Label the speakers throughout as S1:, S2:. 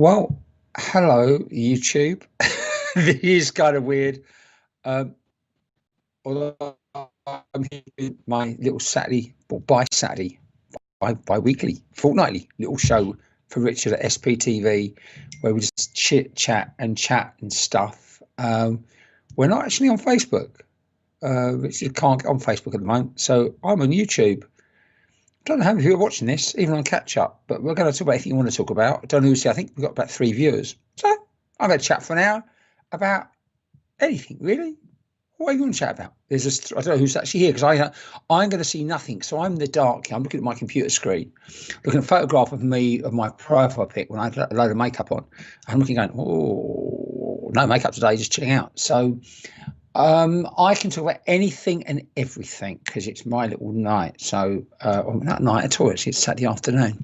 S1: Well, hello, YouTube. This is kind of weird. Um, Although I'm here with my little Saturday, or Saturday, bi-weekly, fortnightly little show for Richard at SPTV, where we just chit chat and stuff. We're not actually on Facebook. Richard can't get on Facebook at the moment, so I'm on YouTube. Don't know how many people are watching this, even on catch up, but we're going to talk about anything you want to talk about. I don't know who's. I think we've got about 3 viewers. So I'm going to chat for an hour about anything, really. What are you going to chat about? There's just, I don't know who's actually here because I'm going to see nothing. So I'm in the dark. I'm looking at my computer screen, looking at a photograph of me, of my profile pic when I had a load of makeup on. I'm looking going, oh, no makeup today, just chilling out. So I can talk about anything and everything because it's my little night. So, not night at all, it's Saturday afternoon.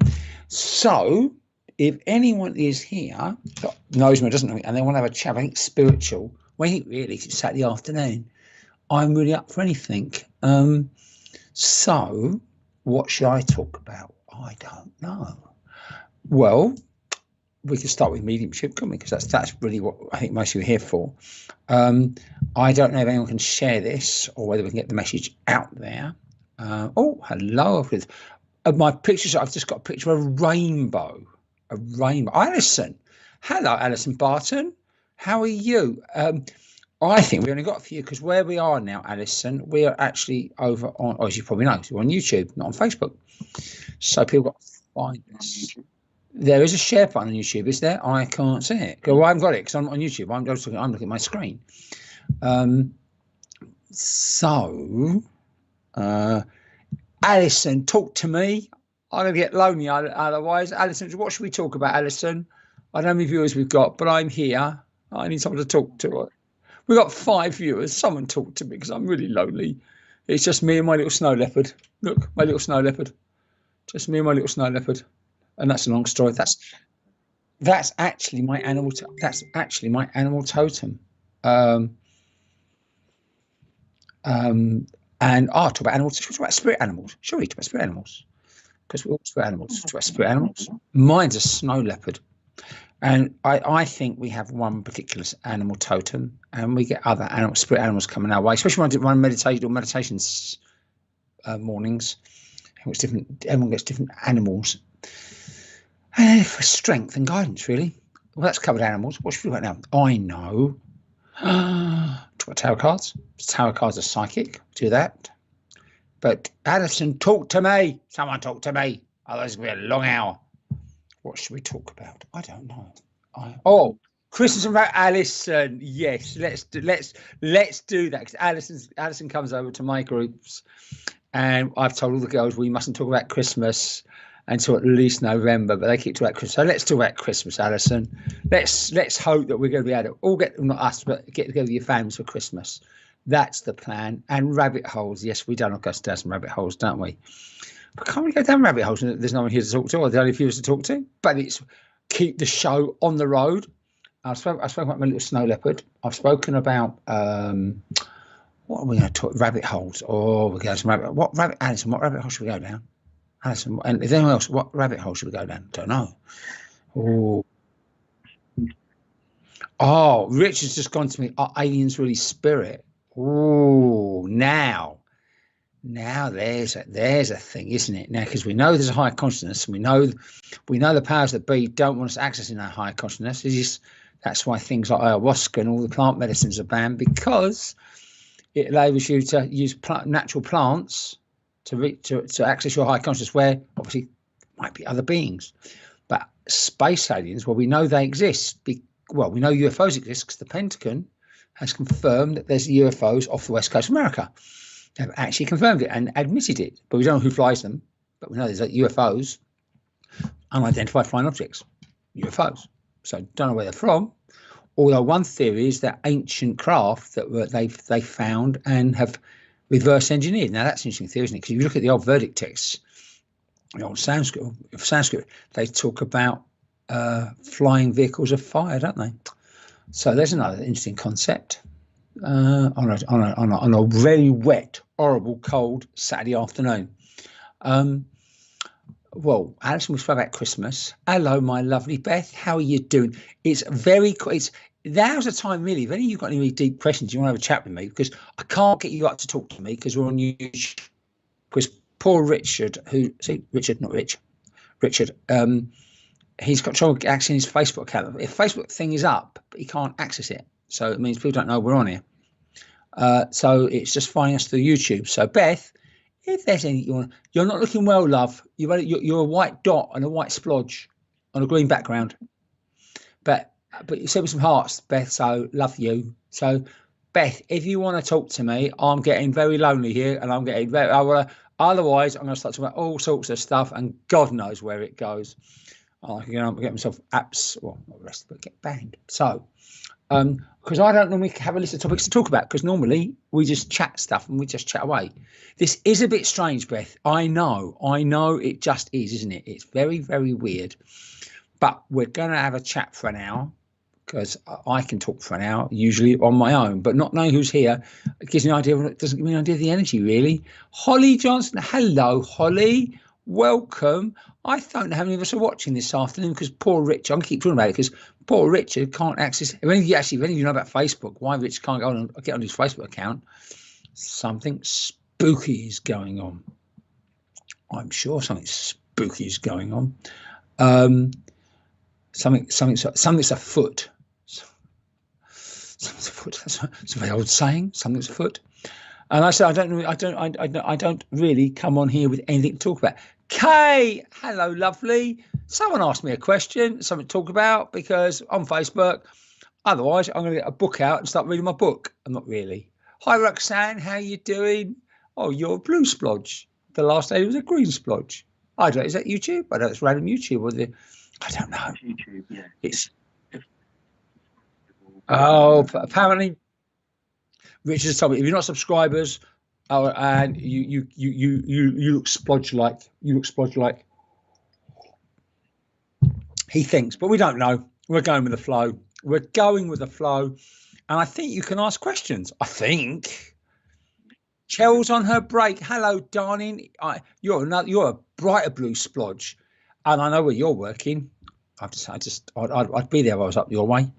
S1: So, if anyone is here that knows me, doesn't know me, and they want to have a chat, I think spiritual, well, I think really it's Saturday afternoon. I'm really up for anything. So, what should I talk about? I don't know. Well, we can start with mediumship, couldn't we? Because that's really what I think most of you are here for. I don't know if anyone can share this or whether we can get the message out there. Oh, hello. My pictures, I've just got a picture of a rainbow. A rainbow. Alison. Hello, Alison Barton. How are you? I think we only got a few because where we are now, Alison, we are actually over on, as you probably know, we're on YouTube, not on Facebook. So people got to find us. There is a share button on YouTube, is there? I can't see it. Well, I haven't got it because I'm on YouTube. I'm looking at my screen. Alison, talk to me. I'm going to get lonely otherwise. Alison, what should we talk about, Alison? I don't know how many viewers we've got, but I'm here. I need someone to talk to. We've got 5 viewers. Someone talk to me because I'm really lonely. It's just me and my little snow leopard. Look, my little snow leopard. Just me and my little snow leopard. And that's a long story. That's actually my animal. That's actually my animal totem. And I'll talk about animals. Should we talk about spirit animals? Sure, we talk about spirit animals because we all spirit animals. Talk about spirit animals. Mine's a snow leopard, and I think we have one particular animal totem, and we get other spirit animals coming our way, especially when I run meditations mornings. Everyone gets different animals. For strength and guidance, really. Well, that's covered animals. What should we do right now? I know. Talk about tarot cards. Tarot cards are psychic. Do that. But Alison, talk to me. Someone talk to me. Otherwise, it's going to be a long hour. What should we talk about? I don't know. Christmas and Alison. Yes, let's do that because Alison comes over to my groups, and I've told all the girls we mustn't talk about Christmas until at least November, but they keep talking about Christmas. So let's talk about Christmas, Alison. Let's hope that we're going to be able to all not us, but get together with your families for Christmas. That's the plan. And rabbit holes. Yes, we don't go down some rabbit holes, don't we? But can't we go down rabbit holes and there's no one here to talk to, or the only few to talk to? But it's keep the show on the road. I've spoken about my little snow leopard. I've spoken about what are we going to talk? Rabbit holes. Oh, we go some rabbit. Alison, what rabbit hole should we go down? Alison, and is anyone else? What rabbit hole should we go down? Don't know. Oh, Richard's just gone to me. Are aliens really spirit? Oh, now there's a thing, isn't it? Now, because we know there's a higher consciousness, and we know the powers that be don't want us accessing that higher consciousness. That's why things like ayahuasca and all the plant medicines are banned, because it enables you to use natural plants to access your high consciousness, where obviously might be other beings. But space aliens, well, we know they exist. We know UFOs exist because the Pentagon has confirmed that there's UFOs off the west coast of America. They've actually confirmed it and admitted it, but we don't know who flies them. But we know there's UFOs, unidentified flying objects, UFOs. So don't know where they're from. Although one theory is that ancient craft that they found and have reverse engineered. Now that's an interesting theory, isn't it? Because if you look at the old verdict texts, the old Sanskrit, they talk about flying vehicles of fire, don't they? So there's another interesting concept on a very wet, horrible, cold Saturday afternoon. Well, Alison, we spoke about Christmas. Hello, my lovely Beth. How are you doing? It's very. It's now's the time, really. If any of you've got any really deep questions, you want to have a chat with me because I can't get you up to talk to me because we're on YouTube. Because poor Richard, Richard, not Rich, Richard, he's got trouble accessing his Facebook account. If Facebook thing is up, but he can't access it, so it means people don't know we're on here. So it's just finding us through YouTube. So Beth, if there's any, you're not looking well, love. You're a white dot and a white splodge on a green background. But you said with some hearts, Beth. So love you. So Beth, if you want to talk to me, I'm getting very lonely here, and I'm getting very. Otherwise, I'm going to start talking about all sorts of stuff, and God knows where it goes. I can get myself apps, well, not arrested, but get banned. So, because I don't normally have a list of topics to talk about, because normally we just chat stuff and we just chat away. This is a bit strange, Beth. I know it just is, isn't it? It's very, very weird. But we're going to have a chat for an hour, because I can talk for an hour, usually on my own, but not knowing who's here, it gives me an idea. It doesn't give me an idea of the energy, really. Holly Johnson, hello, Holly. Welcome. I don't know how many of us are watching this afternoon because poor Richard, I'm going to keep talking about it because poor Richard can't access. If any of you know about Facebook, why Richard can't get on his Facebook account, something spooky is going on. I'm sure something spooky is going on. Something's afoot. Something's afoot. That's a very old saying. Something's afoot. And I said, I don't really come on here with anything to talk about. Kay, hello, lovely. Someone asked me a question, something to talk about, because on Facebook. Otherwise, I'm going to get a book out and start reading my book. I'm not really. Hi, Roxanne. How you doing? Oh, you're a blue splodge. The last lady was a green splodge. I don't. Is that YouTube? I don't know. It's random YouTube. Or I don't know.
S2: YouTube, yeah.
S1: It's. Oh, apparently. Richard told me if you're not subscribers, and you look splodge like he thinks, but we don't know. We're going with the flow. And I think you can ask questions. I think. Chel's on her break. Hello, darling. You're a brighter blue splodge, and I know where you're working. I'd be there if I was up your way.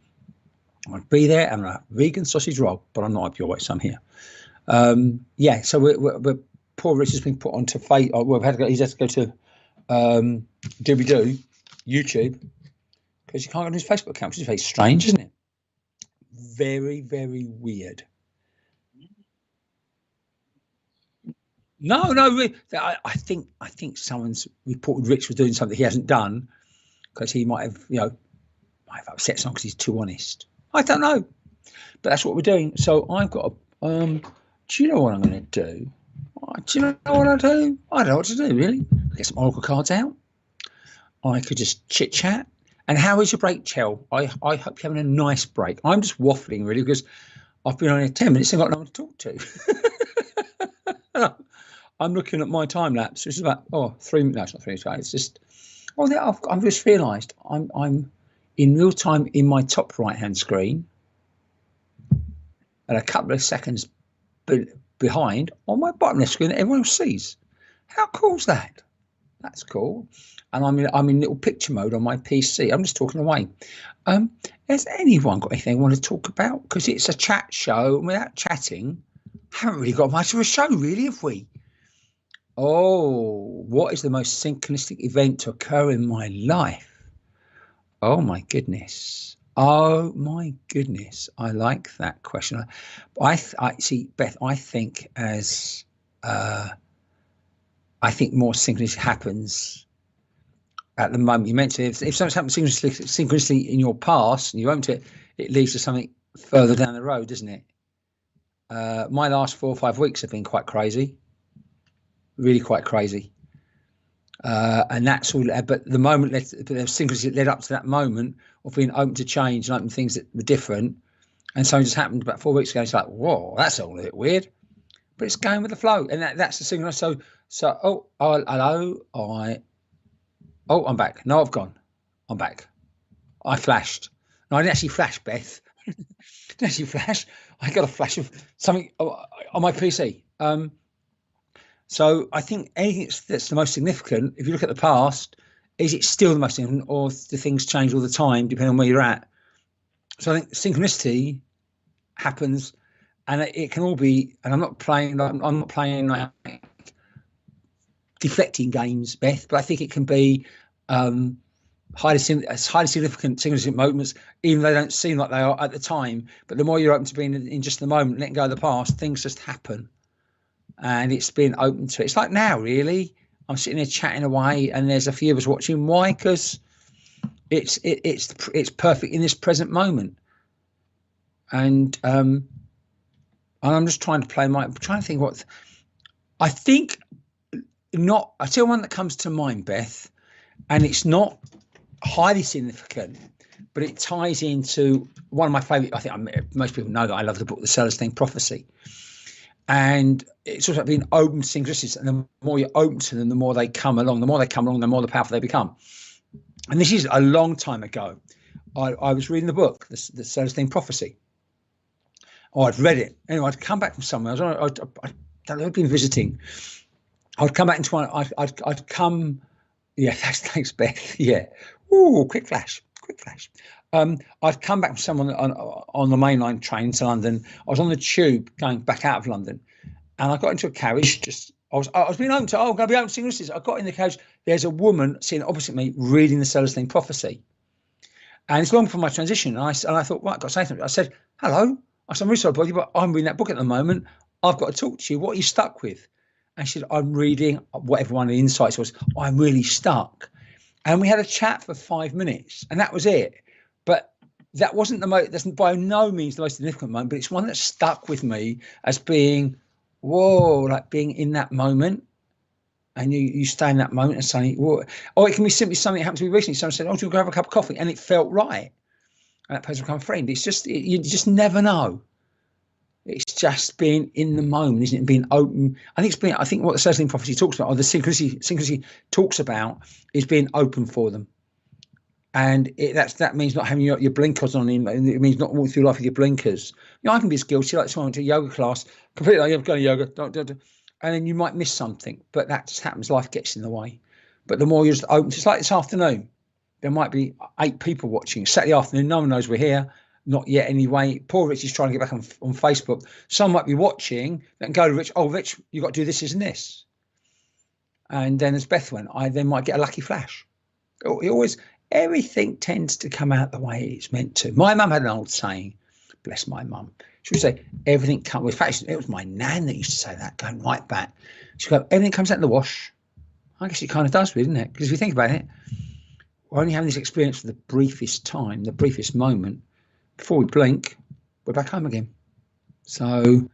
S1: I'd be there and a vegan sausage roll, but I'm not up your way, so I'm here. Yeah, so we're poor Rich has been put onto fate. He's had to go to YouTube because you can't go to his Facebook account, which is very strange, isn't it? Very, very weird. No, I think someone's reported Rich was doing something he hasn't done because he might have upset someone because he's too honest. I don't know, but that's what we're doing. So I've got do you know what I'm going to do? Do you know what I do? I don't know what to do, really. Get some Oracle cards out. I could just chit-chat. And how is your break, Chel? I hope you're having a nice break. I'm just waffling, really, because I've been on here 10 minutes and I've got no one to talk to. I'm looking at my time lapse, which is about 3 minutes. No, it's not 3 minutes. It's just I've just realised I'm in real time in my top right hand screen and a couple of seconds behind on my bottom left screen that everyone sees. How cool is that? That's cool. And I'm in little picture mode on my PC. I'm just talking away. Has anyone got anything they want to talk about? Because it's a chat show, and without chatting, haven't really got much of a show, really, have we? Oh, what is the most synchronistic event to occur in my life? Oh my goodness. I like that question. I see, Beth. I think more synchronicity happens at the moment. You mentioned if something's happened synchronicity in your past and you owned it, it leads to something further down the road, doesn't it? My last 4 or 5 weeks have been quite crazy, really quite crazy. And that's all. But the moment the synchronicity led up to that moment of being open to change and open to things that were different, and something just happened about 4 weeks ago. It's like, whoa, that's all a bit weird, but it's going with the flow, and that's the synchronicity. So hello, I'm back. No, I've gone. I'm back. I flashed. No, I didn't actually flash, Beth. I didn't actually flash. I got a flash of something on my PC. So I think anything that's the most significant, if you look at the past, is it still the most significant, or do things change all the time depending on where you're at? So I think synchronicity happens, and it can all be. And I'm not playing like deflecting games, Beth, but I think it can be highly significant synchronistic moments, even though they don't seem like they are at the time. But the more you're open to being in just the moment, letting go of the past, things just happen. And it's being open to it. It's like now, really. I'm sitting here chatting away, and there's a few of us watching. Why? Because it's perfect in this present moment. And I'm just trying to play I'm trying to think what I think. Not. I tell one that comes to mind, Beth, and it's not highly significant, but it ties into one of my favorite. I think most people know that I love the book, The Celestine Prophecy. And it's also being open to synchronicities, and the more you're open to them, the more they come along. The more they come along, the more the powerful they become. And this is a long time ago. I was reading the book, the Celestine Prophecy. Oh, I'd read it. Anyway, I'd come back from somewhere. I'd been visiting. I'd come back into one. I'd come. Yeah, thanks, Beth. Yeah. Ooh, quick flash. I'd come back from someone on the mainline train to London. I was on the tube going back out of London, and I got into a carriage. I was being open to. Oh, I'm going to be open to synchronicities. I got in the carriage. There's a woman sitting opposite me reading the Celestine Prophecy, and it's long before my transition. And I thought, right, I've got to say something. I said, hello. I said, I'm really sorry, buddy, but I'm reading that book at the moment. I've got to talk to you. What are you stuck with? And she said, I'm reading whatever one of the insights was. I'm really stuck. And we had a chat for 5 minutes, and that was it. But that wasn't that's by no means the most significant moment, but it's one that stuck with me as being, whoa, like being in that moment. And you stay in that moment and suddenly, whoa. Or it can be simply something that happened to me recently. Someone said, oh, do you want to go have a cup of coffee? And it felt right. And that person become a friend. It's just, you just never know. It's just being in the moment, isn't it? Being open. I think what the Celestine Prophecy talks about, or the synchronicity talks about, is being open for them. And that means not having your blinkers on. It means not walking through life with your blinkers. I can be as guilty, like someone went to a yoga class, completely like, I'm going to yoga, and then you might miss something, but that just happens. Life gets in the way. But the more you're just open, it's like this afternoon. There might be 8 people watching. Saturday afternoon, no one knows we're here. Not yet anyway. Poor Rich is trying to get back on Facebook. Some might be watching, then go to Rich. Oh, Rich, you've got to do this, isn't this? And then as Beth went, I then might get a lucky flash. Everything tends to come out the way it's meant to. My mum had an old saying, bless my mum. She would say, everything comes, in fact, it was my nan that used to say that, going right back. She'd go, everything comes out in the wash. I guess it kind of does, isn't it? Because if you think about it, we're only having this experience for the briefest time, the briefest moment. Before we blink, we're back home again. So,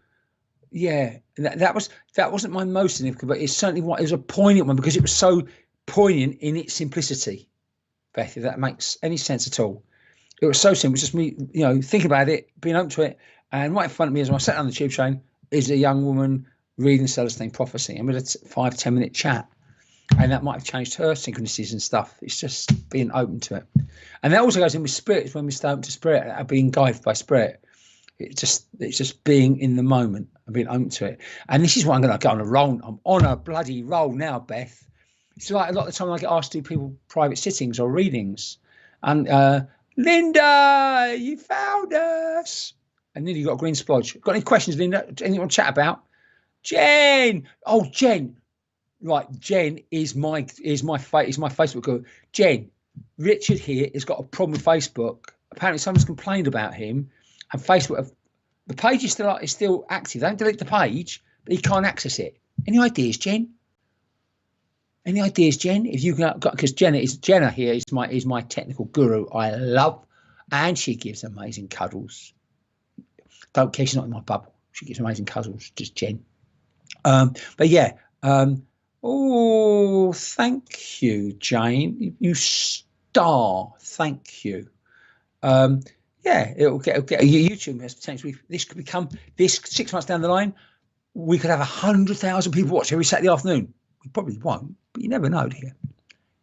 S1: yeah, that wasn't my most significant, but it was a poignant one because it was so poignant in its simplicity. Beth, if that makes any sense at all, it was so simple. It's just me, thinking about it, being open to it, and right in front of me as I sat on the tube train is a young woman reading Celestine Prophecy, and we had a 5-10 minute chat. And that might have changed her synchronicities and stuff. It's just being open to it. And that also goes in with spirit. It's when we stay open to spirit, being guided by spirit. It's just being in the moment and being open to it. And this is what I'm going to go on a roll. I'm on a bloody roll now, Beth. It's like a lot of the time I get asked to do people private sittings or readings. And Linda, you found us. And Linda, you got a green splodge. Got any questions, Linda? Anything you want to chat about? Jen. Oh, Jen. Right, Jen is my Facebook group. Jen, Richard here has got a problem with Facebook. Apparently, someone's complained about him, and Facebook. The page is still active. They don't delete the page, but he can't access it. Any ideas, Jen? Any ideas, Jen? If you got, because Jenna here is my technical guru. I love, and she gives amazing cuddles. Don't care, she's not in my bubble. She gives amazing cuddles. Just Jen. But yeah. Oh, thank you, Jane. You star. Thank you. Yeah, it'll get a YouTube potentially. This could become 6 months down the line. We could have 100,000 people watch every Saturday afternoon. We probably won't, but you never know, do you?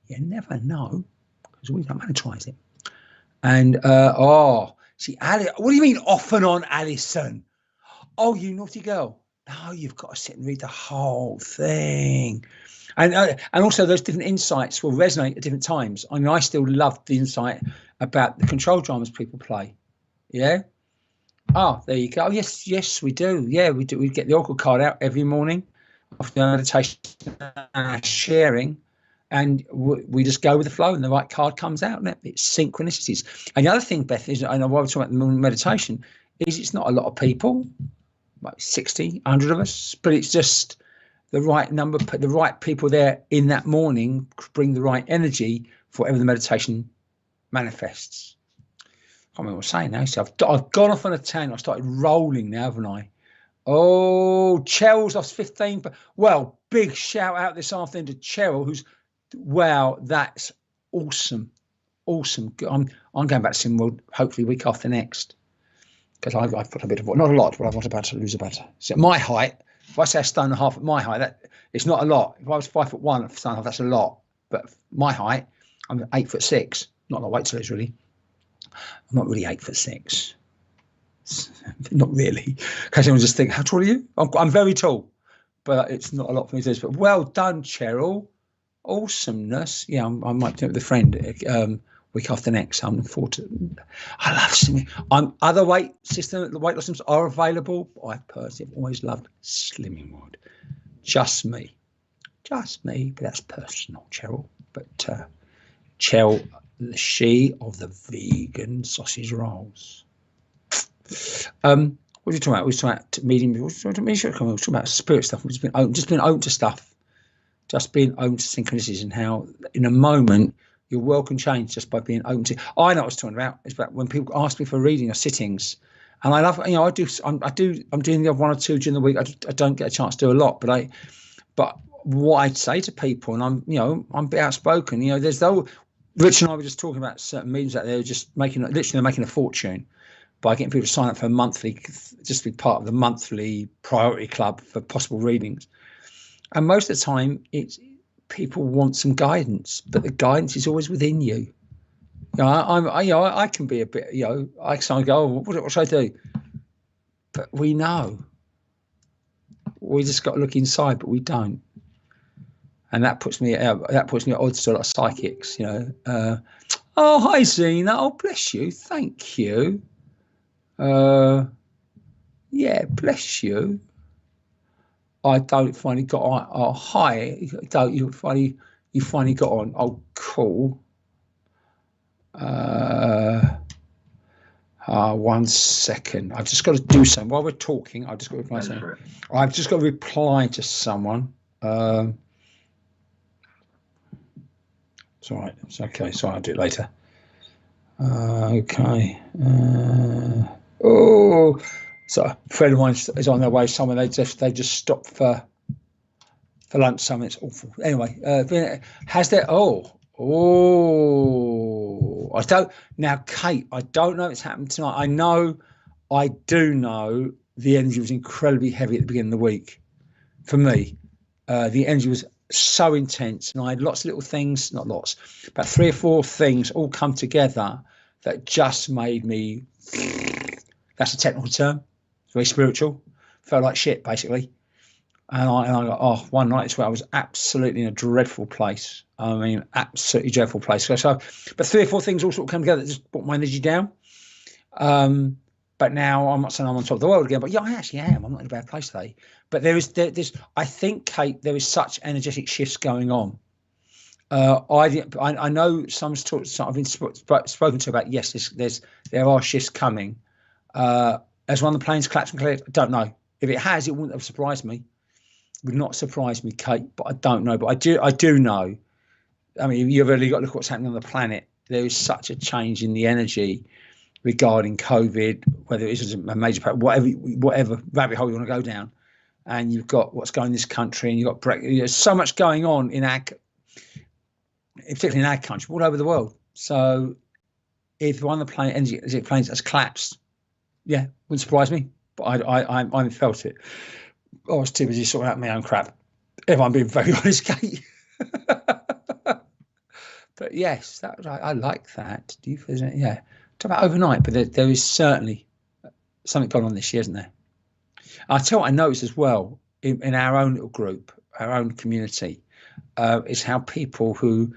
S1: You never know because we don't monetize it. And see, Alice. What do you mean off and on, Alison? Oh, you naughty girl. No, you've got to sit and read the whole thing. And also those different insights will resonate at different times. I mean, I still love the insight about the control dramas people play. Yeah. Oh, there you go. Oh, yes, we do. Yeah, we do. We get the Oracle card out every morning after the meditation sharing, and we just go with the flow, and the right card comes out. And it's synchronicities. And the other thing, Beth, is I know why we're talking about the morning meditation, is it's not a lot of people, like 60, 100 of us, but it's just the right number, the right people there in that morning bring the right energy for whatever the meditation manifests. I can't remember what I'm saying now. So I've gone off on a tangent. I started rolling now, haven't I? Oh, Cheryl's lost 15. But well, big shout out this afternoon to Cheryl, who's wow, that's awesome, awesome. I'm going back to Sim World hopefully week after next, because I've put a bit of, not a lot, but I want about to lose about. So at my height, if I say a stone and a half at my height, that it's not a lot. If I was 5'1" at stone and a half, that's a lot. But my height, I'm 8'6". Not a lot of weight to lose really. I'm not really 8'6". Not really. Because everyone just think, how tall are you? I'm very tall, but it's not a lot for me to do. But well done, Cheryl. Awesomeness. Yeah, I might do it with a friend week after next. I'm looking forward to. I love slimming. Other weight loss systems are available. I personally have always loved Slimming World. Just me. But that's personal, Cheryl. But Cheryl, she of the vegan sausage rolls. What are you talking about? We're talking about medium. We're talking about spirit stuff. We've just been open to stuff. Just being open to synchronicities, and how in a moment your world can change just by being open to. I know what I was talking about. It's about when people ask me for reading or sittings, and I love. I'm doing the other one or two during the week. I don't get a chance to do a lot, but what I'd say to people, and I'm a bit outspoken. There's though. Rich and I were just talking about certain meetings out there, just making a fortune by getting people to sign up for a monthly, just to be part of the monthly priority club for possible readings. And most of the time, it's people want some guidance, but the guidance is always within you. I can be a bit, I go, oh, what should I do? But we know. We just got to look inside, but we don't. And that puts me at odds to a lot of psychics. Oh, hi Zena. Oh, bless you. Thank you. Yeah, bless you. I don't finally got on. Oh, hi. You finally got on. Oh, cool. 1 second. I've just got to do something while we're talking. I've just got to reply to someone. I've just got to reply to someone. It's all right. It's okay. So I'll do it later. Okay. So a friend of mine is on their way somewhere. They just stopped for lunch. Something. It's awful. Anyway, has there? I don't now, Kate. I don't know if it's happened tonight. I do know the energy was incredibly heavy at the beginning of the week. For me, the energy was so intense, and I had lots of little things, not lots, but 3 or 4 things all come together that just made me. That's a technical term. It's very spiritual. Felt like shit, basically. And I got, one night it's where I was absolutely in a dreadful place. I mean, absolutely dreadful place. So, but 3 or 4 things all sort of come together that just brought my energy down. But now I'm not saying I'm on top of the world again, but yeah, I actually am. I'm not in a bad place today. But there's I think, Kate, there is such energetic shifts going on. I know I've been spoken to about, yes, there are shifts coming. Has one of the planes collapsed and cleared? I don't know. If it has, it wouldn't have surprised me. It would not surprise me, Kate, but I don't know. But I do know. I mean, you've really got to look at what's happening on the planet. There is such a change in the energy regarding COVID, whether it is a major, whatever rabbit hole you want to go down. And you've got what's going in this country, and you've got Brexit. There's so much going on particularly in our country, all over the world. So if one of the energy planes has collapsed, yeah, wouldn't surprise me. But I felt it. I was too busy sorting out my own crap, if I'm being very honest, Kate. But yes, I like that. Do you feel that? Yeah. Talk about overnight, but there is certainly something going on this year, isn't there? I tell you what I noticed as well in our own little group, our own community, is how people who,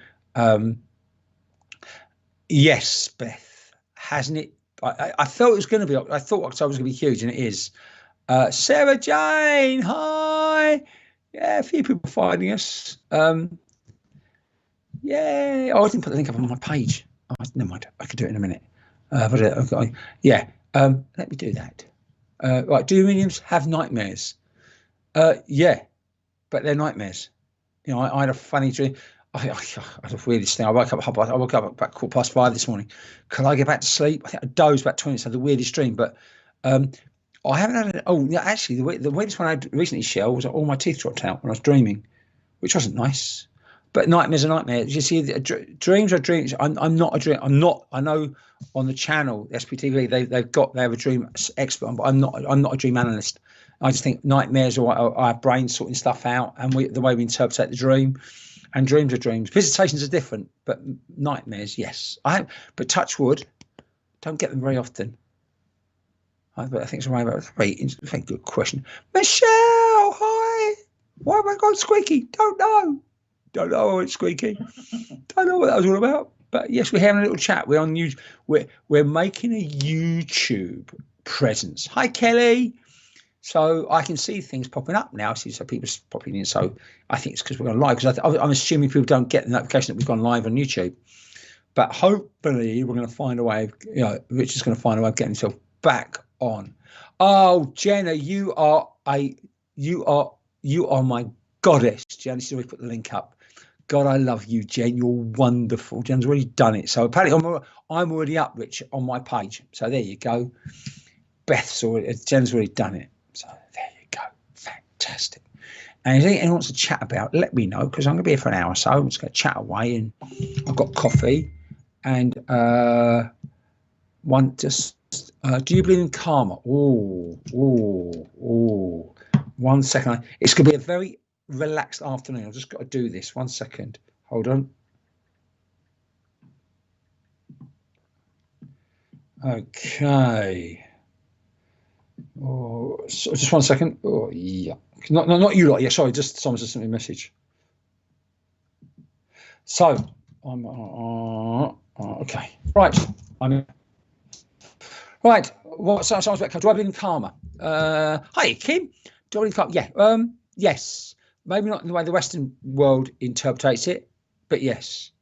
S1: yes, Beth, hasn't it? I felt it was going to be. I thought October was going to be huge, and it is. Sarah Jane, hi. Yeah, a few people finding us. Yeah. Oh, I didn't put the link up on my page. Oh, never mind. I could do it in a minute. Yeah. Let me do that. Right. Do mediums have nightmares? Yeah, but they're nightmares. You know, I had a funny dream. I had a weirdest thing. I woke up about 5:15 this morning. Could I get back to sleep? I think I dozed about 20 minutes. I had the weirdest dream, but I haven't had it. Oh, yeah, actually, the weirdest one I recently shared was all my teeth dropped out when I was dreaming, which wasn't nice. But nightmares are nightmares. You see, dreams are dreams. I'm not a dream. I'm not. I know on the channel SPTV they have a dream expert, but I'm not a dream analyst. I just think nightmares are our brain sorting stuff out, and the way we interpret the dream. And dreams are dreams. Visitations are different, but nightmares, yes. But touch wood, don't get them very often. I think it's right about very good question. Michelle, hi. Why have I gone squeaky? Don't know. Don't know why it's squeaky. Don't know what that was all about. But yes, we're having a little chat. We're on YouTube. We're making a YouTube presence. Hi, Kelly. So I can see things popping up now. I see so people popping in. So I think it's because we're going live. Because I'm assuming people don't get the notification that we've gone live on YouTube. But hopefully we're going to find a way. Rich is going to find a way of getting himself back on. Oh, Jenna, you are my goddess. Jenna, she's already put the link up. God, I love you, Jen. You're wonderful. Jen's already done it. So apparently I'm already up, Rich, on my page. So there you go. Jen's already done it. So there you go. Fantastic. And if anyone wants to chat about, let me know, because I'm going to be here for an hour or so. I'm just going to chat away, and I've got coffee. And do you believe in karma? Oh. 1 second. It's going to be a very relaxed afternoon. I've just got to do this. 1 second. Hold on. Okay. Oh, so just 1 second. Oh, yeah. Not you lot. Yeah, sorry. Just someone just sent me a message. So I'm okay. Right. Right. What? Someone's about. Do I believe in karma? Hi, Kim. Do I believe in karma? Yeah. Yes. Maybe not in the way the Western world interprets it, but yes.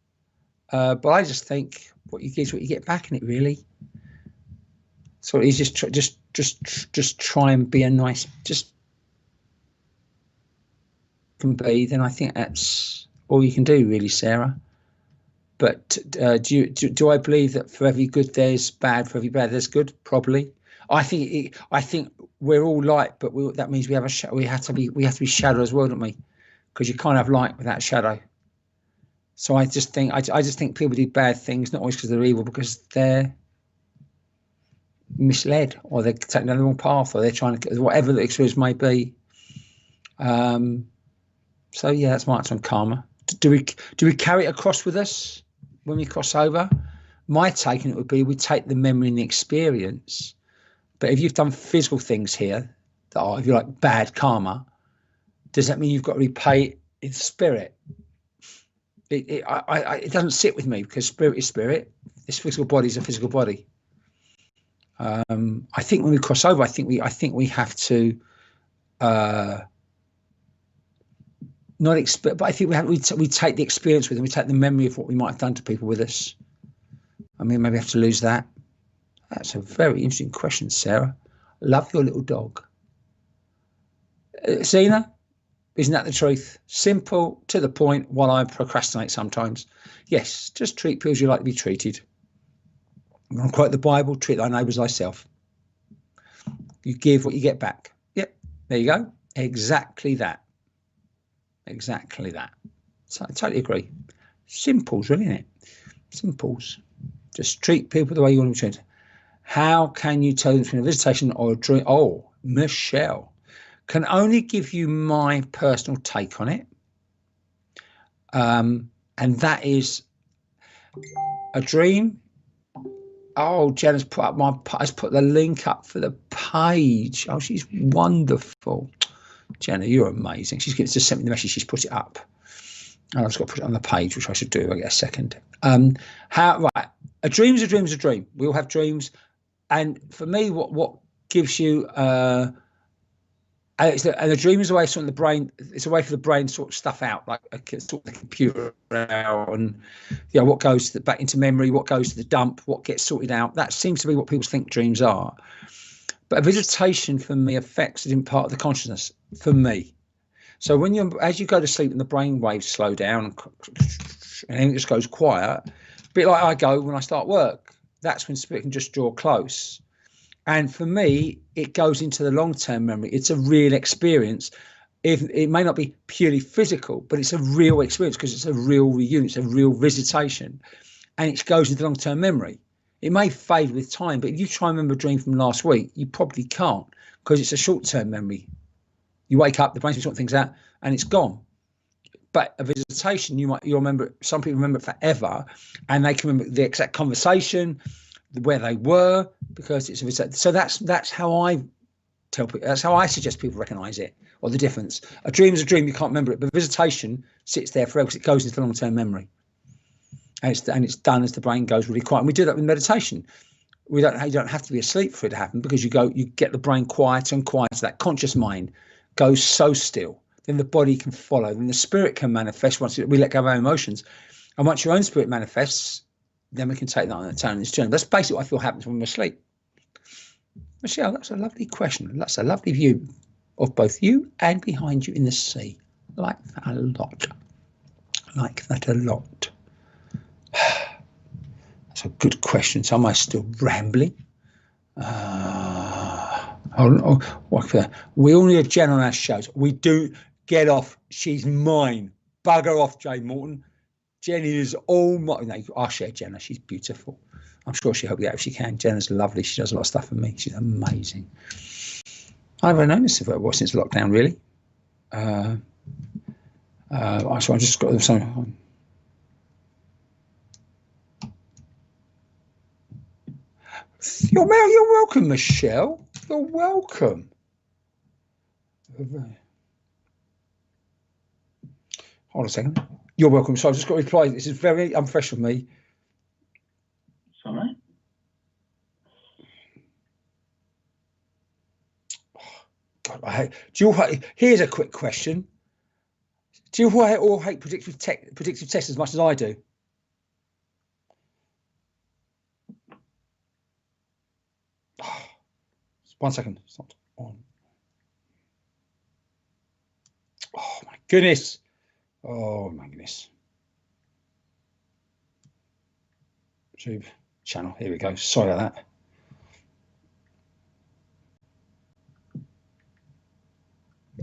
S1: But I just think what you give is what you get back in it, really. So it's just try and be a nice, just can be. Then I think that's all you can do, really, Sarah. But do I believe that for every good there's bad, for every bad there's good? Probably. I think we're all light, but that means we have we have to be shadow as well, don't we? Because you can't have light without shadow. So I just think people do bad things not always because they're evil, because they're misled, or they're taking the wrong path, or they're trying to, whatever the experience may be. So yeah, that's my answer on karma. Do we carry it across with us when we cross over? My take on it would be we take the memory and the experience. But if you've done physical things here that are, if you like, bad karma, does that mean you've got to repay it in spirit? It doesn't sit with me, because spirit is spirit. This physical body is a physical body. I think when we cross over, I think we have to not expect, but I think we take the experience with them. We take the memory of what we might have done to people with us. I mean, maybe we have to lose that. That's a very interesting question, Sarah. Love your little dog. Zena, isn't that the truth? Simple, to the point, while I procrastinate sometimes. Yes, just treat people as you like to be treated. I'm going to quote the Bible, treat thy neighbour as thyself. You give what you get back. Yep, there you go. Exactly that. Exactly that. So I totally agree. Simples, really, isn't it? Simples. Just treat people the way you want to be treated. How can you tell them between a visitation or a dream? Oh, Michelle. Can only give you my personal take on it. And that is, a dream Oh, Jenna's put the link up for the page. Oh, she's wonderful. Jenna, you're amazing. She's just sent me the message. She's put it up. And I've just got to put it on the page, which I should do if I get a second. Right. A dream's a dream's a dream. We all have dreams. And for me, what gives you and the dream is a way of sorting the brain. It's a way for the brain to sort stuff out, like sort the computer out, and what goes back into memory, what goes to the dump, what gets sorted out. That seems to be what people think dreams are. But a visitation for me affects it in part of the consciousness. For me, so as you go to sleep and the brain waves slow down and it just goes quiet, a bit like I go when I start work. That's when spirit can just draw close. And for me, it goes into the long-term memory. It's a real experience. If it may not be purely physical, but it's a real experience because it's a real reunion, it's a real visitation, and it goes into long-term memory. It may fade with time, but if you try and remember a dream from last week, you probably can't because it's a short-term memory. You wake up, the brain's sorting things out, and it's gone. But a visitation, you'll remember. Some people remember it forever, and they can remember the exact conversation, where they were, because it's a visitation. So that's how I tell people. That's how I suggest people recognise it, or the difference. A dream is a dream; you can't remember it, but visitation sits there forever because it goes into long-term memory, and it's done as the brain goes really quiet. And we do that with meditation. You don't have to be asleep for it to happen because you get the brain quieter and quieter. That conscious mind goes so still. Then the body can follow. Then the spirit can manifest once we let go of our emotions. And once your own spirit manifests, then we can take that on its own. That's basically what I feel happens when we're asleep. Michelle, that's a lovely question. That's a lovely view of both you and behind you in the sea. Like that a lot. Like that a lot. That's a good question. So am I still rambling? We all need a Jen on our shows. We do. Get off. She's mine. Bugger off, Jane Morton. Jenny is all mine. No, I'll share Jenna. She's beautiful. I'm sure she'll help you out if she can. Jenna's lovely. She does a lot of stuff for me. She's amazing. I've never noticed of her since lockdown, really. So I just got some. You're welcome, Michelle. You're welcome. Hold on a second. You're welcome. So I've just got to reply. This is very unprofessional of me.
S2: Sorry?
S1: God, here's a quick question. Do you all hate predictive tests as much as I do? One second. It's not on. Oh my goodness. Oh my goodness. YouTube channel. Here we go. Sorry about that.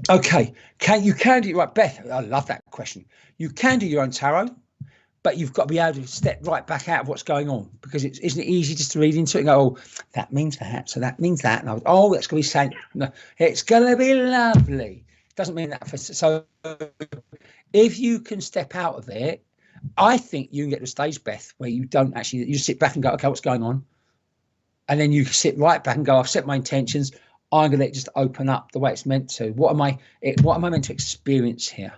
S1: Okay. You can do right, Beth. I love that question. You can do your own tarot, but you've got to be able to step right back out of what's going on, because isn't it easy just to read into it and go, oh, that means that, so that means that. And that's going to be saying, no, it's going to be lovely. It doesn't mean that. So if you can step out of it, I think you can get to a stage, Beth, where you don't actually, you sit back and go, okay, what's going on? And then you sit right back and go, I've set my intentions. I'm going to let it just open up the way it's meant to. What am I meant to experience here?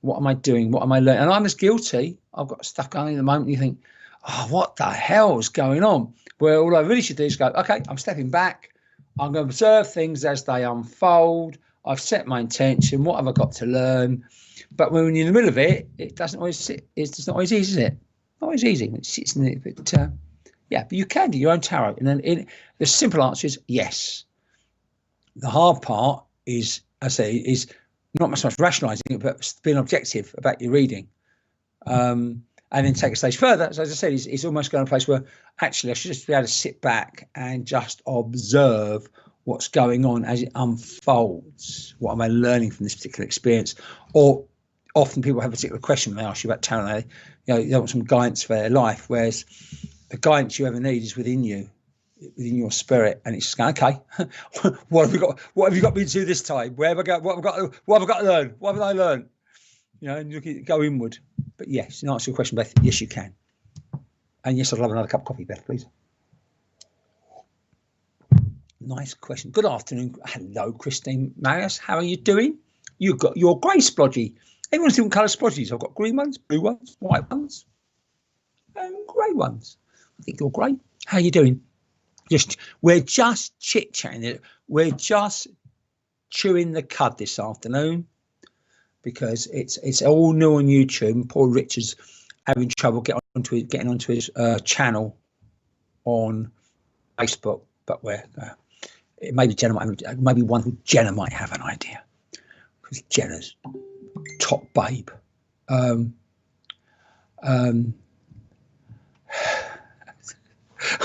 S1: What am I doing? What am I learning? And I'm as guilty. I've got stuff going on at the moment. You think, oh, what the hell is going on? Well, all I really should do is go, okay, I'm stepping back. I'm going to observe things as they unfold. I've set my intention. What have I got to learn? But when you're in the middle of it, it doesn't always sit. It's not always easy, is it? Not always easy. It sits in it. But yeah, but you can do your own tarot. And then the simple answer is yes. The hard part is, I say, is not so much rationalising it, but being objective about your reading. And then take a stage further. So as I said, it's almost going to a place where actually I should just be able to sit back and just observe what's going on as it unfolds. What am I learning from this particular experience? Or often people have a particular question when they ask you about tarot. They want some guidance for their life, whereas the guidance you ever need is within you, within your spirit, and it's just going, okay, what have you got me to do this time? Where have I got? What have I got to learn? What have I learned? And go inward. But yes, in answer to your question, Beth, yes, you can. And yes, I'd love another cup of coffee, Beth, please. Nice question. Good afternoon. Hello, Christine Marius. How are you doing? You've got your grey splodgy. Everyone's different colour splodgies. I've got green ones, blue ones, white ones, and grey ones. I think you're grey. How are you doing? We're just chit-chatting. We're just chewing the cud this afternoon because it's all new on YouTube. And poor Richard's having trouble getting onto his channel on Facebook. But maybe one who Jenna might have an idea, because Jenna's top babe. I've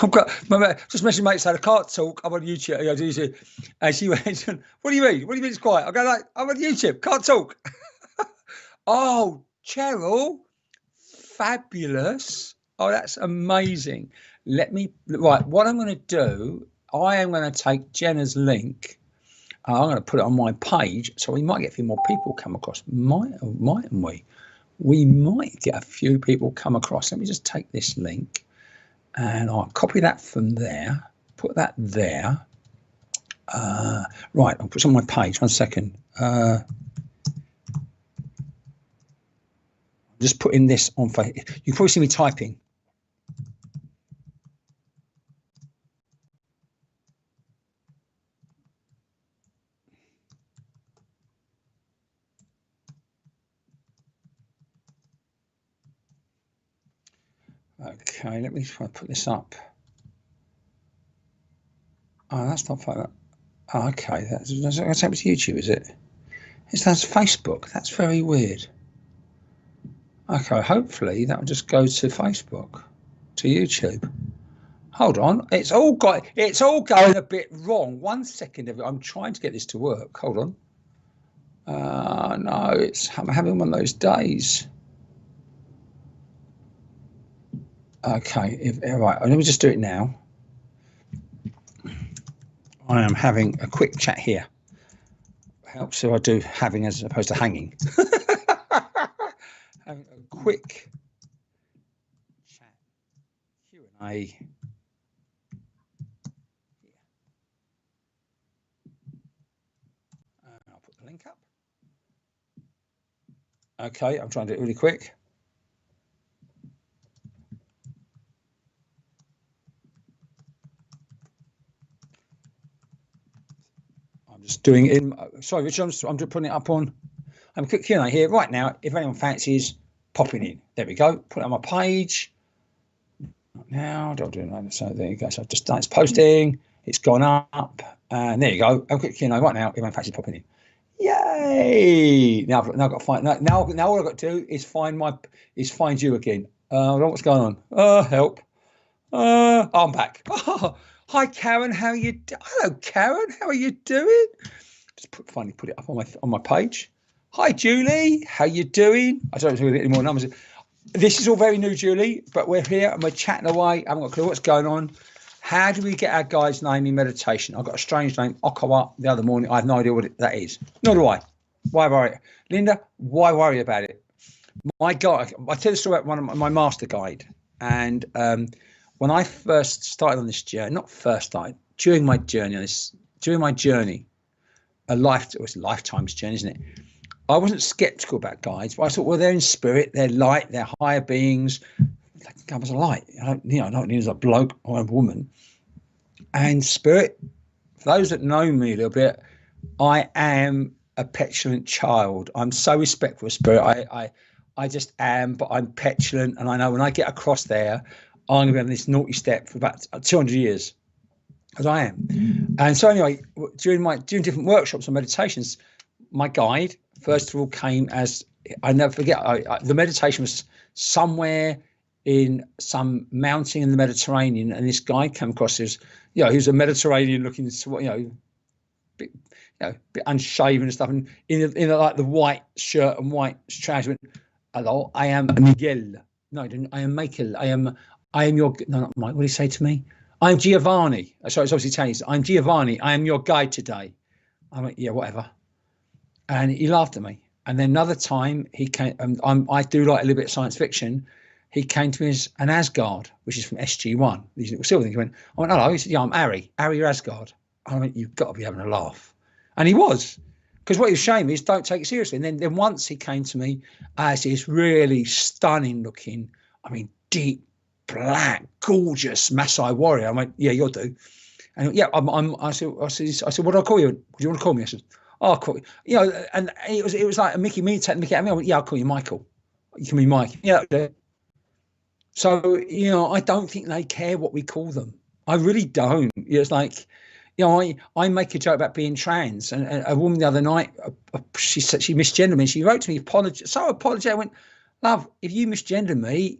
S1: got just mentioned mates said I can't talk. I'm on YouTube. And she went, "What do you mean? What do you mean it's quiet?" I go like, "I'm on YouTube. Can't talk." Oh, Cheryl, fabulous! Oh, that's amazing. Right. What I'm going to do, I am going to take Jenna's link. I'm going to put it on my page, so we might get a few more people come across. Mightn't we? We might get a few people come across. Let me just take this link. And I'll copy that from there, put that there. Right, I'll put it on my page. 1 second. Just putting this on Facebook. You can probably see me typing. Okay, let me try to put this up. Oh, that's not fine. Oh, okay, that's happened to YouTube, is it? That's Facebook. That's very weird. Okay, hopefully that'll just go to Facebook, to YouTube. Hold on, it's all going a bit wrong. 1 second, I'm trying to get this to work. Hold on. No, I'm having one of those days. Okay, right, let me just do it now. I am having a quick chat here. Helps if I do having as opposed to hanging. Having a quick chat, Q&A. I'll put the link up. Okay, I'm trying to do it really quick. I'm just doing it in, sorry, Richard, I'm just putting it up on, I'm a quick Q&A here right now. If anyone fancies popping in, there we go. Put it on my page. Now, don't do it. So there you go. So I've just done it's posting. It's gone up, and there you go. A quick Q&A right now. If anyone fancies popping in, yay! Now I've got to find. Now all I've got to do is find you again. I don't know what's going on. Help. I'm back. Oh, hi Karen. How are you? Hello Karen. How are you doing? Just finally put it up on my page. Hi, Julie. How you doing? I don't know if we're getting any more numbers. This is all very new, Julie, but we're here and we're chatting away. I haven't got a clue what's going on. How do we get our guy's name in meditation? I've got a strange name, Okawa, the other morning. I have no idea what that is. Nor do I. Why worry? Linda, why worry about it? My guy, I tell the story about one of my master guide. And when I first started on this journey, not first started, during my journey, it was a lifetime's journey, isn't it? I wasn't skeptical about guides, but I thought, well, they're in spirit, they're light, they're higher beings. God was a light. I don't need as a bloke or a woman. And spirit, for those that know me a little bit, I am a petulant child. I'm so respectful of spirit. I just am, but I'm petulant, and I know when I get across there, I'm going to be on this naughty step for about 200 years, as I am. And so anyway, during different workshops and meditations, my guide, first of all, came as, I never forget, the meditation was somewhere in some mountain in the Mediterranean, and this guy came across as, he was a Mediterranean looking, bit unshaven and stuff, and in like the white shirt and white trousers. Hello, I am Miguel. No, I didn't. I am Michael. I am your, no, not Mike. What did he say to me? I'm Giovanni. Sorry, it's obviously Italian. I'm Giovanni. I am your guide today. I went, yeah, whatever. And he laughed at me. And then another time he came, I do like a little bit of science fiction. He came to me as an Asgard, which is from SG1. These little silver things. I went, hello. He said, yeah, I'm Ari Asgard. I mean, you've got to be having a laugh. And he was. Because what he was saying is, don't take it seriously. And then once he came to me as this really stunning looking, I mean, deep, black, gorgeous Maasai warrior. I went, yeah, you'll do. And yeah, I said, what do I call you? What do you want to call me? I said, oh, I'll call you. You know, and it was like a me taking Mickey out of me. I went, yeah, I'll call you Michael. You can be Mike. Yeah. So, you know, I don't think they care what we call them. I really don't. It's like, you know, I make a joke about being trans, and a woman the other night, she said she misgendered me. She wrote to me, apologize. I went, love, if you misgender me,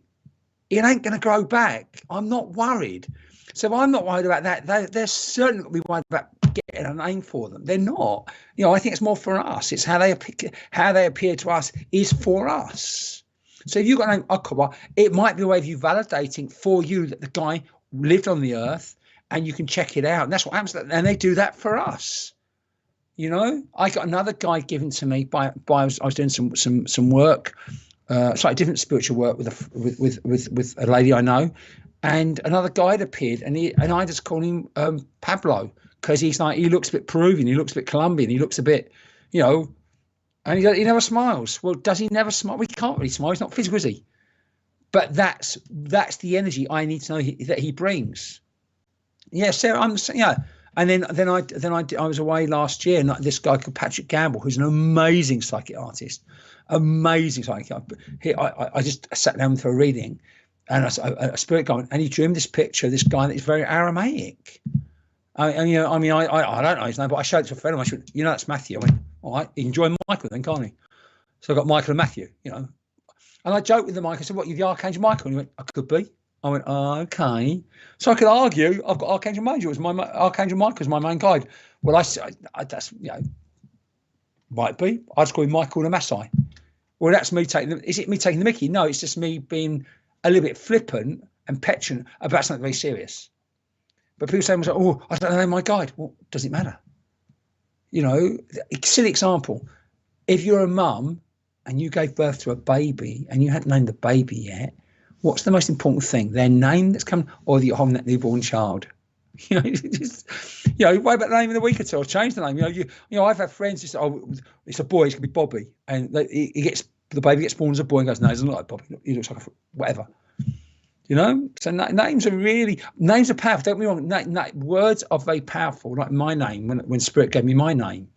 S1: it ain't going to grow back. I'm not worried. So I'm not worried about that. They're certainly going to be worried about getting a name for them. They're not. You know, I think it's more for us. It's how they appear to us is for us. So if you've got a name Akaba, it might be a way of you validating for you that the guy lived on the earth, and you can check it out. And that's what happens. And they do that for us. You know, I got another guy given to me by I was doing some work, slightly different spiritual work with a lady I know, and another guide appeared, and I just called him Pablo, because he looks a bit Peruvian, he looks a bit Colombian, he looks a bit, you know, and he never smiles. Well, does he never smile? We can't really smile. He's not physical, is he? But that's the energy I need to know that he brings. Yeah, Sarah, yeah. And then I was away last year, and this guy called Patrick Gamble, who's an amazing psychic artist, amazing psychic. I just sat down for a reading, and a spirit guy, and he drew him this picture of this guy that is very Aramaic. And you know, I mean, I don't know his name, but I showed it to a friend of mine. She went, you know, that's Matthew. I went, all right, he can join Michael then, can't he? So I got Michael and Matthew, you know. And I joked with the Michael. I said, what, you're the Archangel Michael? And he went, I could be. I went, oh, okay. So I could argue I've got Archangel Michael. Archangel Michael is my main guide. Well, I that's, you know, might be. I just call him Michael the Maasai. Well, that's me is it me taking the mickey? No, it's just me being a little bit flippant and petulant about something very serious. But people say, oh, I don't know my guide. Well, does it matter? You know, silly example. If you're a mum and you gave birth to a baby and you hadn't named the baby yet, what's the most important thing? Their name that's come, or that you're holding that newborn child? You know, wait about the name in a week or two, or change the name. You know, I've had friends who say, oh, it's a boy, it's gonna be Bobby, and the baby gets born as a boy and goes, no, he doesn't look like Bobby, he looks like whatever. You know, so names are powerful. Don't get me wrong. Words are very powerful. Like my name, when Spirit gave me my name,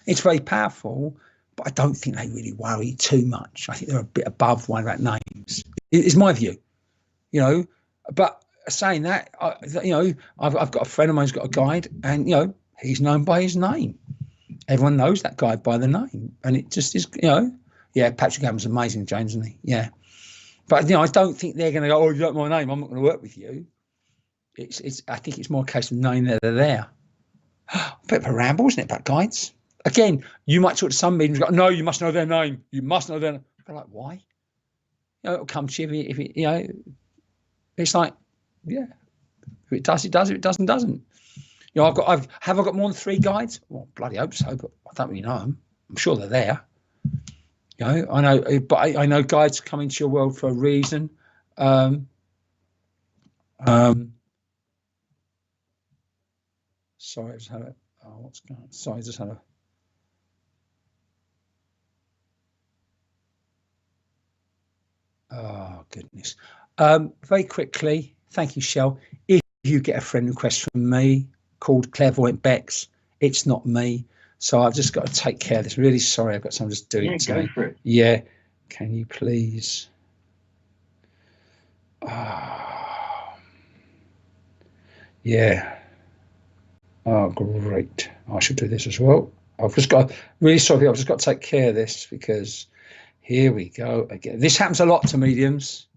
S1: it's very powerful. But I don't think they really worry too much. I think they're a bit above one about names. It's my view, you know. But saying that, you know, I've got a friend of mine who's got a guide, and you know, he's known by his name. Everyone knows that guide by the name, and it just is, you know. Yeah, Patrick Adams is amazing, James, isn't he? Yeah. But you know, I don't think they're going to go, oh, you don't know my name, I'm not going to work with you. I think it's more a case of knowing that they're there. A bit of a ramble, isn't it, about guides? Again, you might talk to some mediums, go, no, you must know their name. You must know their name. I'm like, why? You know, it'll come to you if it, you know, it's like, yeah, if it does, it does. If it doesn't, doesn't. You know, have I got more than 3 guides? Well, bloody hope so, but I don't really know them. I'm sure they're there. You know, I know, but I know guides come into your world for a reason. Sorry, I just had what's going on? Sorry, I just had oh goodness. Very quickly, thank you, Shell. If you get a friend request from me called Clairvoyant Becs, it's not me. So I've just got to take care of this. Really sorry, I've got someone just doing it to me. For it. Yeah, can you please? Yeah. Oh, great. I should do this as well. I've just got, really sorry, I've just got to take care of this because here we go again. This happens a lot to mediums.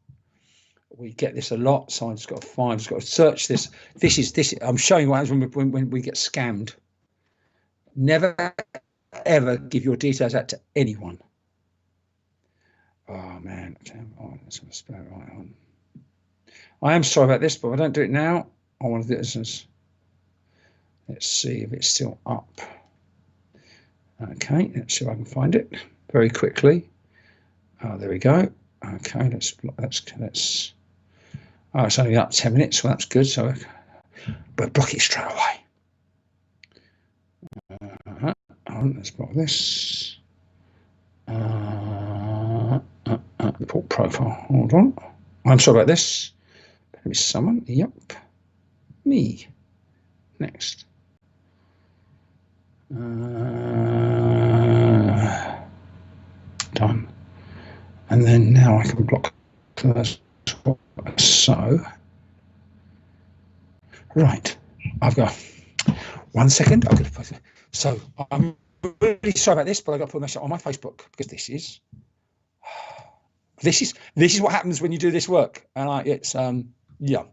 S1: We get this a lot, so I've just got to search this. This is. I'm showing what happens when we get scammed. Never, ever give your details out to anyone. Oh, man. Oh, that's going to spell it right on. I am sorry about this, but if I don't do it now, I want to do this as... Let's see if it's still up. Okay, let's see if I can find it very quickly. Oh, there we go. Okay, let's oh, it's only up 10 minutes, so that's good. So we'll block it straight away. Let's block this. Report profile. Hold on. I'm sorry about this. Maybe someone. Yep. Me. Next. Done. And then now I can block this. So. Right. I've got 1 second. Okay. So I'm really sorry about this, but I got to put a message on my Facebook because this is what happens when you do this work, and it's yeah.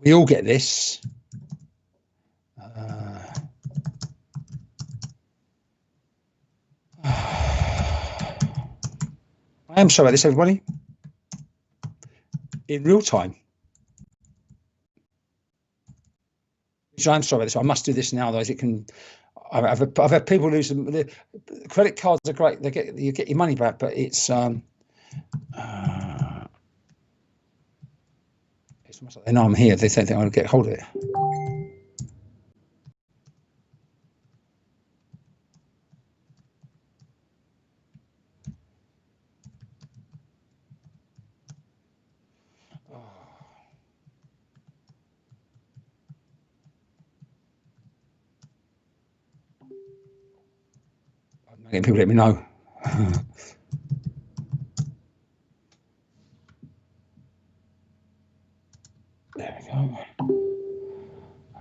S1: We all get this. I am sorry about this, everybody. In real time. I'm sorry about this. I must do this now, otherwise it can. I've had people lose them. The credit cards are great. You get your money back, but it's almost like they know I'm here. They think I'm going to get hold of it. Getting people let me know. There we go.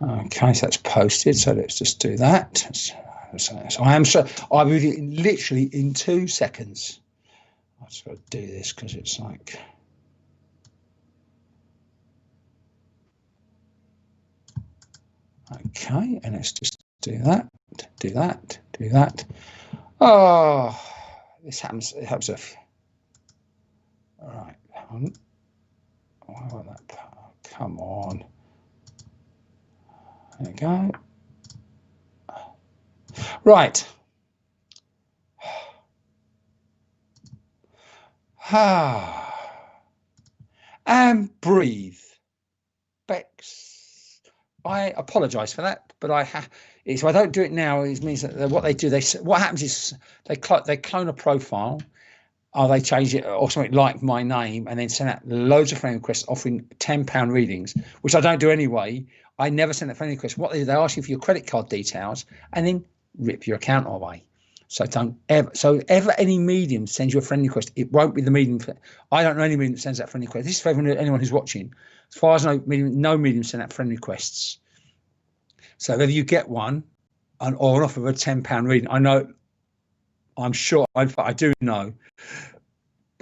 S1: Okay, so that's posted. So let's just do that. So I will literally in 2 seconds. I've just got to do this because it's like. Okay, and let's just do that. Do that. Do that. Oh, this happens. It helps if. All right. Why won't that? Come on. There we go. Right. And breathe. Becs. I apologise for that, but if I don't do it now, it means that what they do, what happens is they clone a profile, or they change it or something like my name, and then send out loads of friend requests offering £10 readings, which I don't do anyway. I never send a friend request. What they do, they ask you for your credit card details and then rip your account away. So don't ever. So ever any medium sends you a friend request, it won't be the medium. I don't know any medium that sends that friend request. This is for anyone who's watching. As far as I know, no medium send out friend requests. So whether you get one or an offer of a £10 reading, I'm sure, I do know,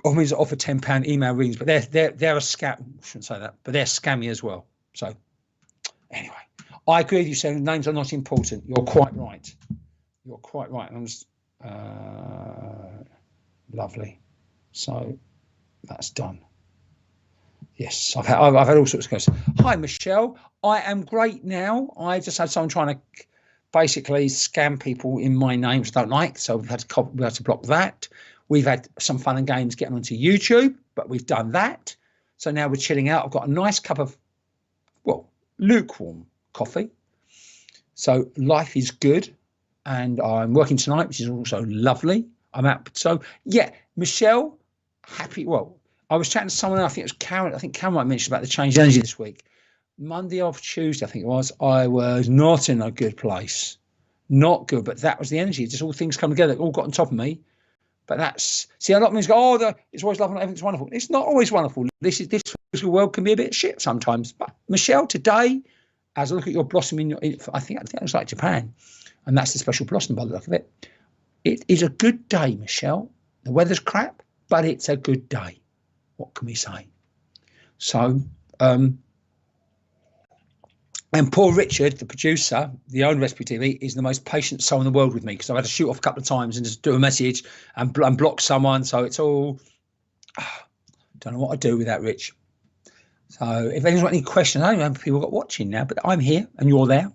S1: or means offer £10 email readings, but they're a scam. I shouldn't say that, but they're scammy as well. So anyway, I agree with you saying names are not important. You're quite right. You're quite right. I'm just lovely. So that's done. Yes, I've had all sorts of questions. Hi, Michelle. I am great now. I just had someone trying to basically scam people in my name, which I don't like. So we had to block that. We've had some fun and games getting onto YouTube, but we've done that. So now we're chilling out. I've got a nice cup of, lukewarm coffee. So life is good. And I'm working tonight, which is also lovely. I'm out. So, yeah, Michelle, happy. Well, I was chatting to someone, I think it was Karen. I think Karen might mention about the change energy this week. Monday or Tuesday, I think it was. I was not in a good place. Not good, but that was the energy. Just all things come together. It all got on top of me. But that's, see, a lot of me go, it's always lovely, everything's wonderful. It's not always wonderful. This world can be a bit shit sometimes. But Michelle, today, as I look at your blossoming, I think it was like Japan. And that's the special blossom by the look of it. It is a good day, Michelle. The weather's crap, but it's a good day. What can we say? So, and poor Richard, the producer, the owner of SPTV, is the most patient soul in the world with me because I've had to shoot off a couple of times and just do a message and block someone. So it's all, don't know what I do with that, Rich. So if anyone's got any questions, I don't know how many people got watching now, but I'm here and you're there.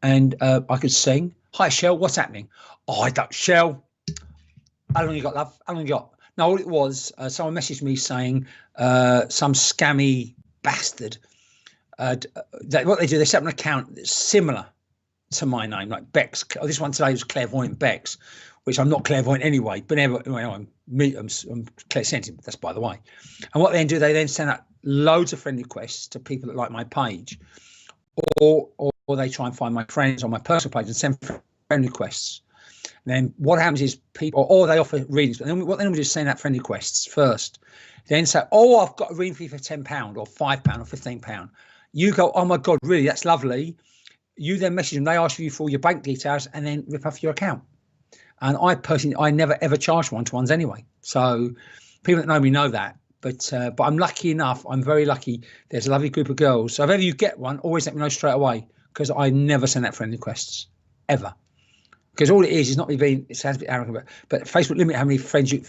S1: And I could sing. Hi, Shell, what's happening? Oh, I don't, Shell. How long you got, love? How long you got? No, all it was, someone messaged me saying some scammy bastard. What they do, they set up an account that's similar to my name, like Becs. Oh, this one today was Clairvoyant Becs, which I'm not clairvoyant anyway, but anyway, I'm clairsensitive, that's by the way. And what they then do, they then send out loads of friend requests to people that like my page, or they try and find my friends on my personal page and send friend requests. And then what happens is people, or they offer readings, but then what they normally do is send out friend requests first. Then say, oh, I've got a reading for you for £10 or £5 or £15. You go, oh my God, really? That's lovely. You then message them, they ask you for all your bank details and then rip off your account. And I never ever charge one-to-ones anyway. So people that know me know that. But I'm lucky enough, I'm very lucky. There's a lovely group of girls. So if ever you get one, always let me know straight away, because I never send out friend requests, ever. Because all it is not me being, it sounds a bit arrogant, but Facebook limit how many friends you,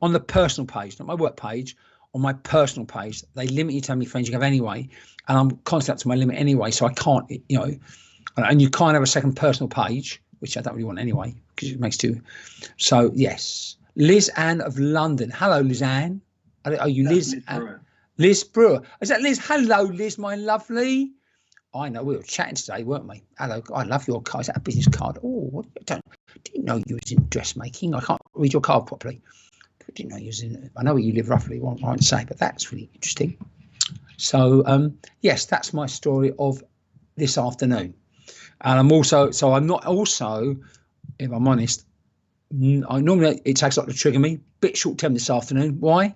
S1: on the personal page, not my work page, on my personal page, they limit you to how many friends you have anyway. And I'm constantly up to my limit anyway, so I can't, and you can't have a second personal page, which I don't really want anyway, because it makes two. So, yes. Liz Ann of London. Hello, Liz Ann. Are you Liz? Liz Brewer. Is that Liz? Hello, Liz, my lovely. I know, we were chatting today, weren't we? Hello, I love your card. Is that a business card? Oh, didn't know you was in dressmaking. I can't read your card properly. I didn't know you was in. I know where you live roughly, what I won't say, but that's really interesting. So, yes, that's my story of this afternoon. And I'm not also, if I'm honest, normally it takes a lot to trigger me. Bit short-term this afternoon. Why?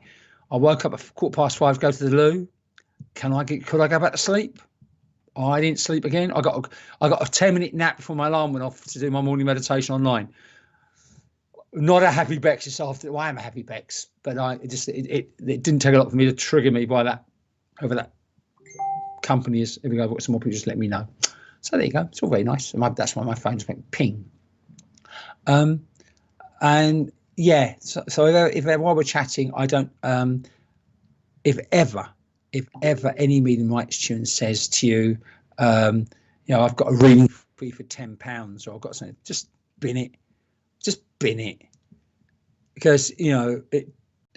S1: I woke up at 5:15 to go to the loo. Could I go back to sleep? I didn't sleep again. I got a 10-minute nap before my alarm went off to do my morning meditation online. Not a happy Becs this afternoon. Well, I am a happy Becs, but it didn't take a lot for me to trigger me by that. Whoever that company is. If we go, I've got some more people, just let me know. So there you go. It's all very nice. That's why my phone's went ping. And yeah, so if while we're chatting, I don't. If ever any medium rights tune says to you, I've got a reading for you for £10, or I've got something, just bin it, because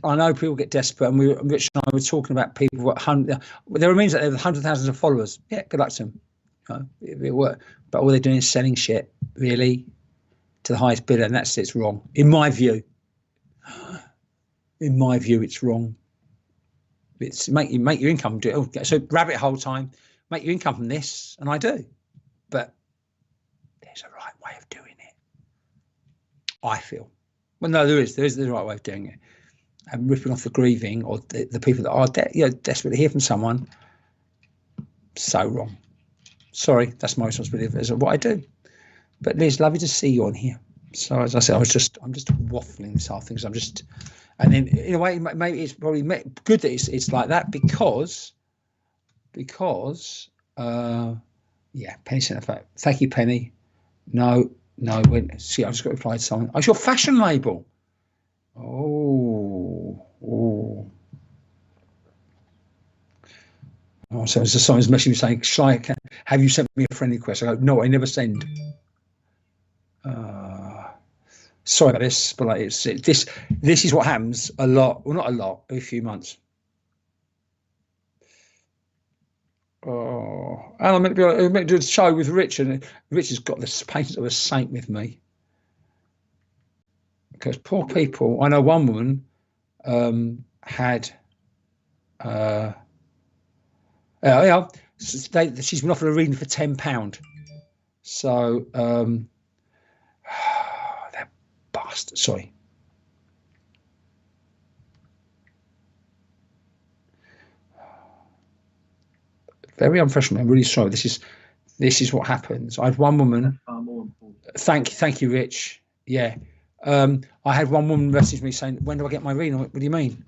S1: I know people get desperate, and Rich and I were talking about people there remains that they have hundreds of thousands of followers. Yeah, good luck to them. It work, but all they're doing is selling shit, really, to the highest bidder, and it's wrong. In my view, it's wrong. It's make your income do it. So rabbit hole time, make your income from this, and I do. But there's a right way of doing it, I feel. Well, no, there is the right way of doing it. And ripping off the grieving or the people that are desperate to hear from someone, so wrong. Sorry, that's my responsibility as what I do. But Liz, lovely to see you on here. So as I said, I'm just waffling this whole thing. So and then in a way, maybe it's probably good that it's like that because Penny sent a fact. Thank you, Penny. No. See, I just got replied to someone. Oh, it's your fashion label. Oh. Oh, so someone's messaging me saying, Shy, have you sent me a friend request? I go, no, I never send. Sorry about this, but this is what happens a lot. Well, not a lot, every few months. Oh, and I'm meant to do a show with Rich, and Rich has got the patience of a saint with me. Because poor people, I know one woman had she's been offered a reading for £10. So that bastard. Sorry. Very unprofessional. I'm really sorry. This is what happens. I had one woman. Thank you, Rich. Yeah. I had one woman message me saying, "When do I get my reading?" What do you mean?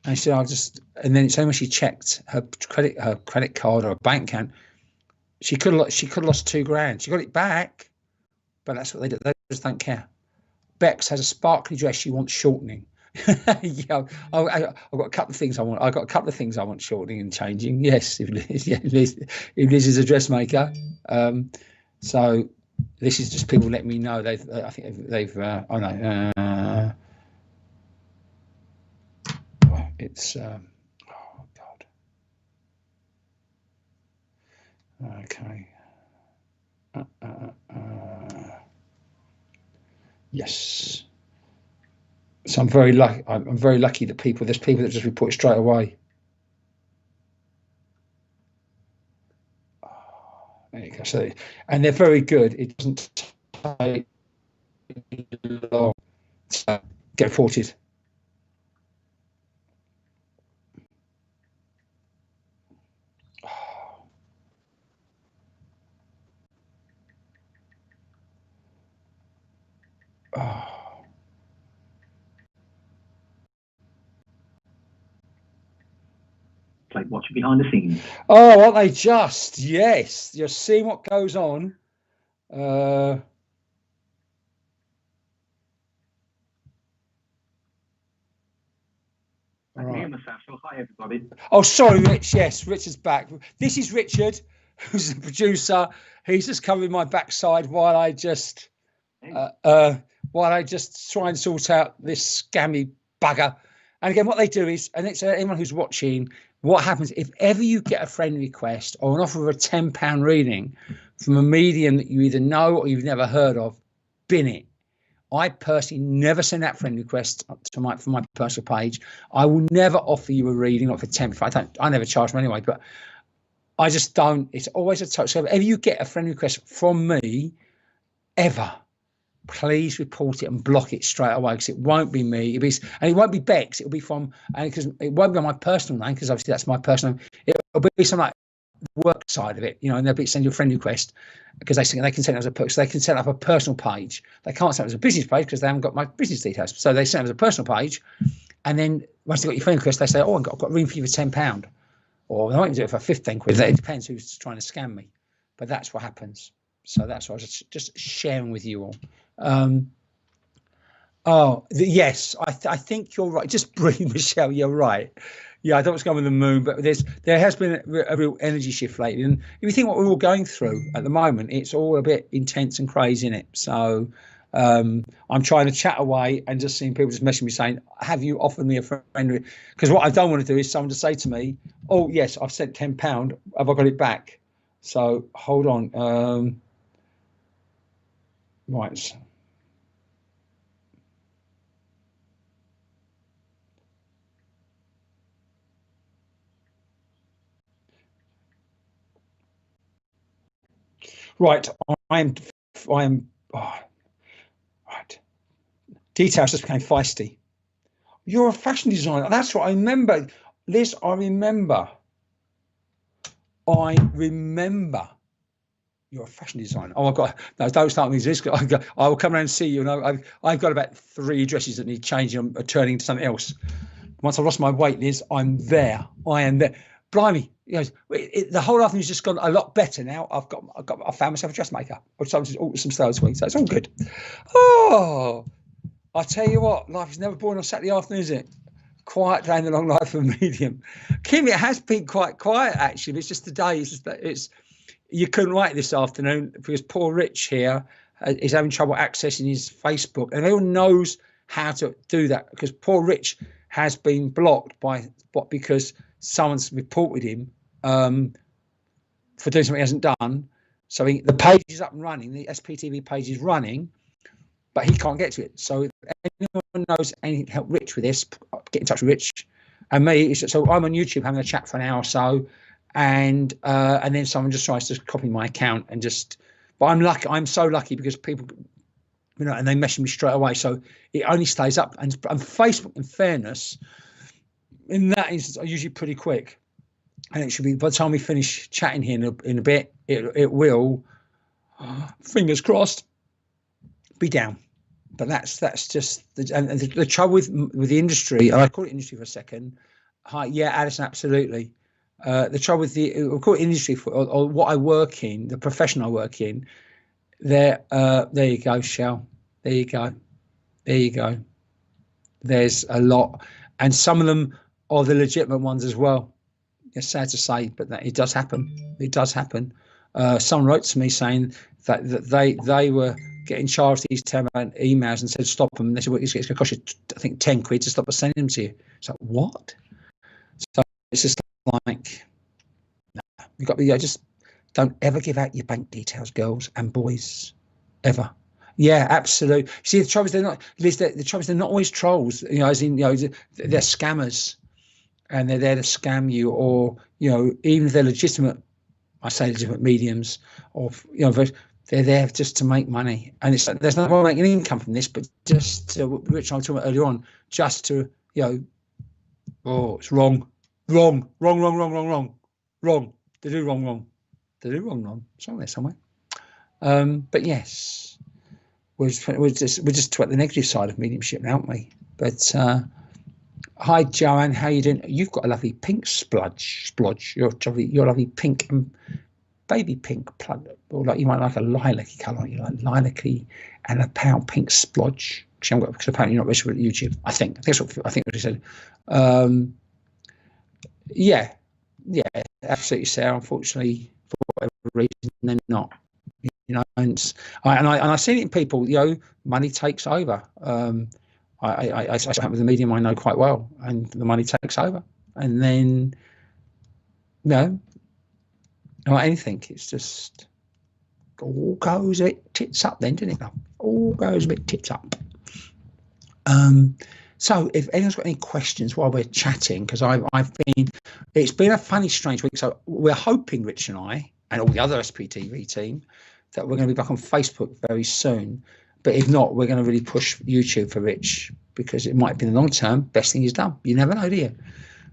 S1: And she said, and then it's only when she checked her credit card or a bank account, she could have lost £2,000. She got it back, but that's what they do. They just don't care. Becs has a sparkly dress she wants shortening. Yeah, I've got a couple of things I want. I've got a couple of things I want shortening and changing. Yes, if Liz is a dressmaker. So this is just people letting me know I know. It's oh God. Okay. Yes. So I'm very lucky. I'm very lucky that there's people that just report it straight away. There you go. So, and they're very good. It doesn't take long to get reported.
S2: Like watching behind the scenes.
S1: Oh, aren't they just? Yes, you're seeing what goes on. Right.
S2: Hi, everybody.
S1: Oh, sorry, Rich. Yes, Richard's back. This is Richard, who's the producer. He's just covering my backside while I just try and sort out this scammy bugger. And again, what they do is, and it's anyone who's watching, what happens if ever you get a friend request or an offer of a £10 reading from a medium that you either know or you've never heard of, bin it. I personally never send out friend requests to my personal page. I will never offer you a reading, not for £10. I never charge them anyway, but I just don't. It's always a touch. So if ever you get a friend request from me, ever, please report it and block it straight away, because it won't be me. And it won't be Becs. It'll be from, and because it won't be on my personal name, because obviously that's my personal name. It'll be some like work side of it, and they'll send you a friend request because they can send it as a so they can set up a personal page. They can't set it as a business page because they haven't got my business details. So they send it as a personal page, and then once they've got your friend request, they say, "Oh, I've got room for you for £10," or they might even do it for 15 quid. It depends who's trying to scam me, but that's what happens. So that's what I was just sharing with you all. Yes, I think you're right. Just breathe, Michelle. You're right. Yeah, I thought it was going with the moon, but there has been a real energy shift lately. And if you think what we're all going through at the moment, it's all a bit intense and crazy, isn't it? So I'm trying to chat away and just seeing people just messaging me saying, "Have you offered me a friend?" Because what I don't want to do is someone to say to me, "Oh yes, I've sent £10. Have I got it back?" So hold on. Right. Right, I'm right. Details just became feisty. You're a fashion designer. That's what I remember. Liz, I remember. You're a fashion designer. Oh, don't start with this. I will come around and see you. And I've got about 3 dresses that need changing or turning into something else. Once I've lost my weight, Liz, I'm there. I am there. Blimey, the whole afternoon's just gone a lot better now. I found myself a dressmaker. I've ordered some styles this week, so it's all good. Oh, I tell you what, life is never boring on Saturday afternoon, is it? Quiet day in the long life of a medium. Kim, it has been quite quiet actually. It's just today. You couldn't write this afternoon because poor Rich here is having trouble accessing his Facebook, and everyone knows how to do that because poor Rich has been blocked because someone's reported him for doing something he hasn't done. So the page is up and running, the SPTV page is running, but he can't get to it. So if anyone knows anything to help Rich with this, get in touch with Rich and me. So I'm on YouTube having a chat for an hour or so, and then someone just tries to copy my account and just. But I'm lucky. I'm so lucky because people, and they message me straight away. So it only stays up. And Facebook, in fairness, in that instance, are usually pretty quick, and it should be by the time we finish chatting here in a bit, it will, fingers crossed, be down. But that's just the trouble with the industry. And I call it industry for a second. Hi, yeah, Addison, absolutely. The trouble with we'll call it industry or what I work in, the profession I work in. There you go, Shell. There you go. There's a lot, and some of them are the legitimate ones as well. It's sad to say, but it does happen. It does happen. Someone wrote to me saying that they were getting charged these 10 emails and said stop them. And they said, well, it's going to cost you, I think, 10 quid to stop us sending them to you. It's like, what? So it's just like, you've got to be, just don't ever give out your bank details, girls and boys, ever. Yeah, absolutely. See, the trouble is they're not, Liz, the trouble is they're not always trolls, you know, as in, you know, they're scammers, and they're there to scam you, or, you know, even if they're legitimate, I say legitimate mediums, or, you know, they're there just to make money. And it's, there's no point making income from this, but just to, which I was talking about earlier on, just to, you know, oh, it's wrong. They do wrong. They do wrong. It's on there somewhere. But yes, we're just talking about the negative side of mediumship now, aren't we? But hi, Joanne, how you doing? You've got a lovely pink splodge. You're lovely pink and baby pink plug, or like you might like a lilac-y colour. You like lilac-y and a pale pink splodge. Because apparently you're not registered with YouTube. I think that's what he said. Yeah, absolutely, Sarah. Unfortunately, for whatever reason, they're not. You know, and I've seen it in people. You know, money takes over. I happen with a medium I know quite well, and the money takes over, and then, you know, not anything. It's just all goes a bit tits up, then, doesn't it? All goes a bit tits up. So if anyone's got any questions while we're chatting, because it's been a funny, strange week. So we're hoping, Rich and I, and all the other SPTV team, that we're going to be back on Facebook very soon. But if not, we're going to really push YouTube for Rich, because it might be in the long term best thing he's done. You never know, do you?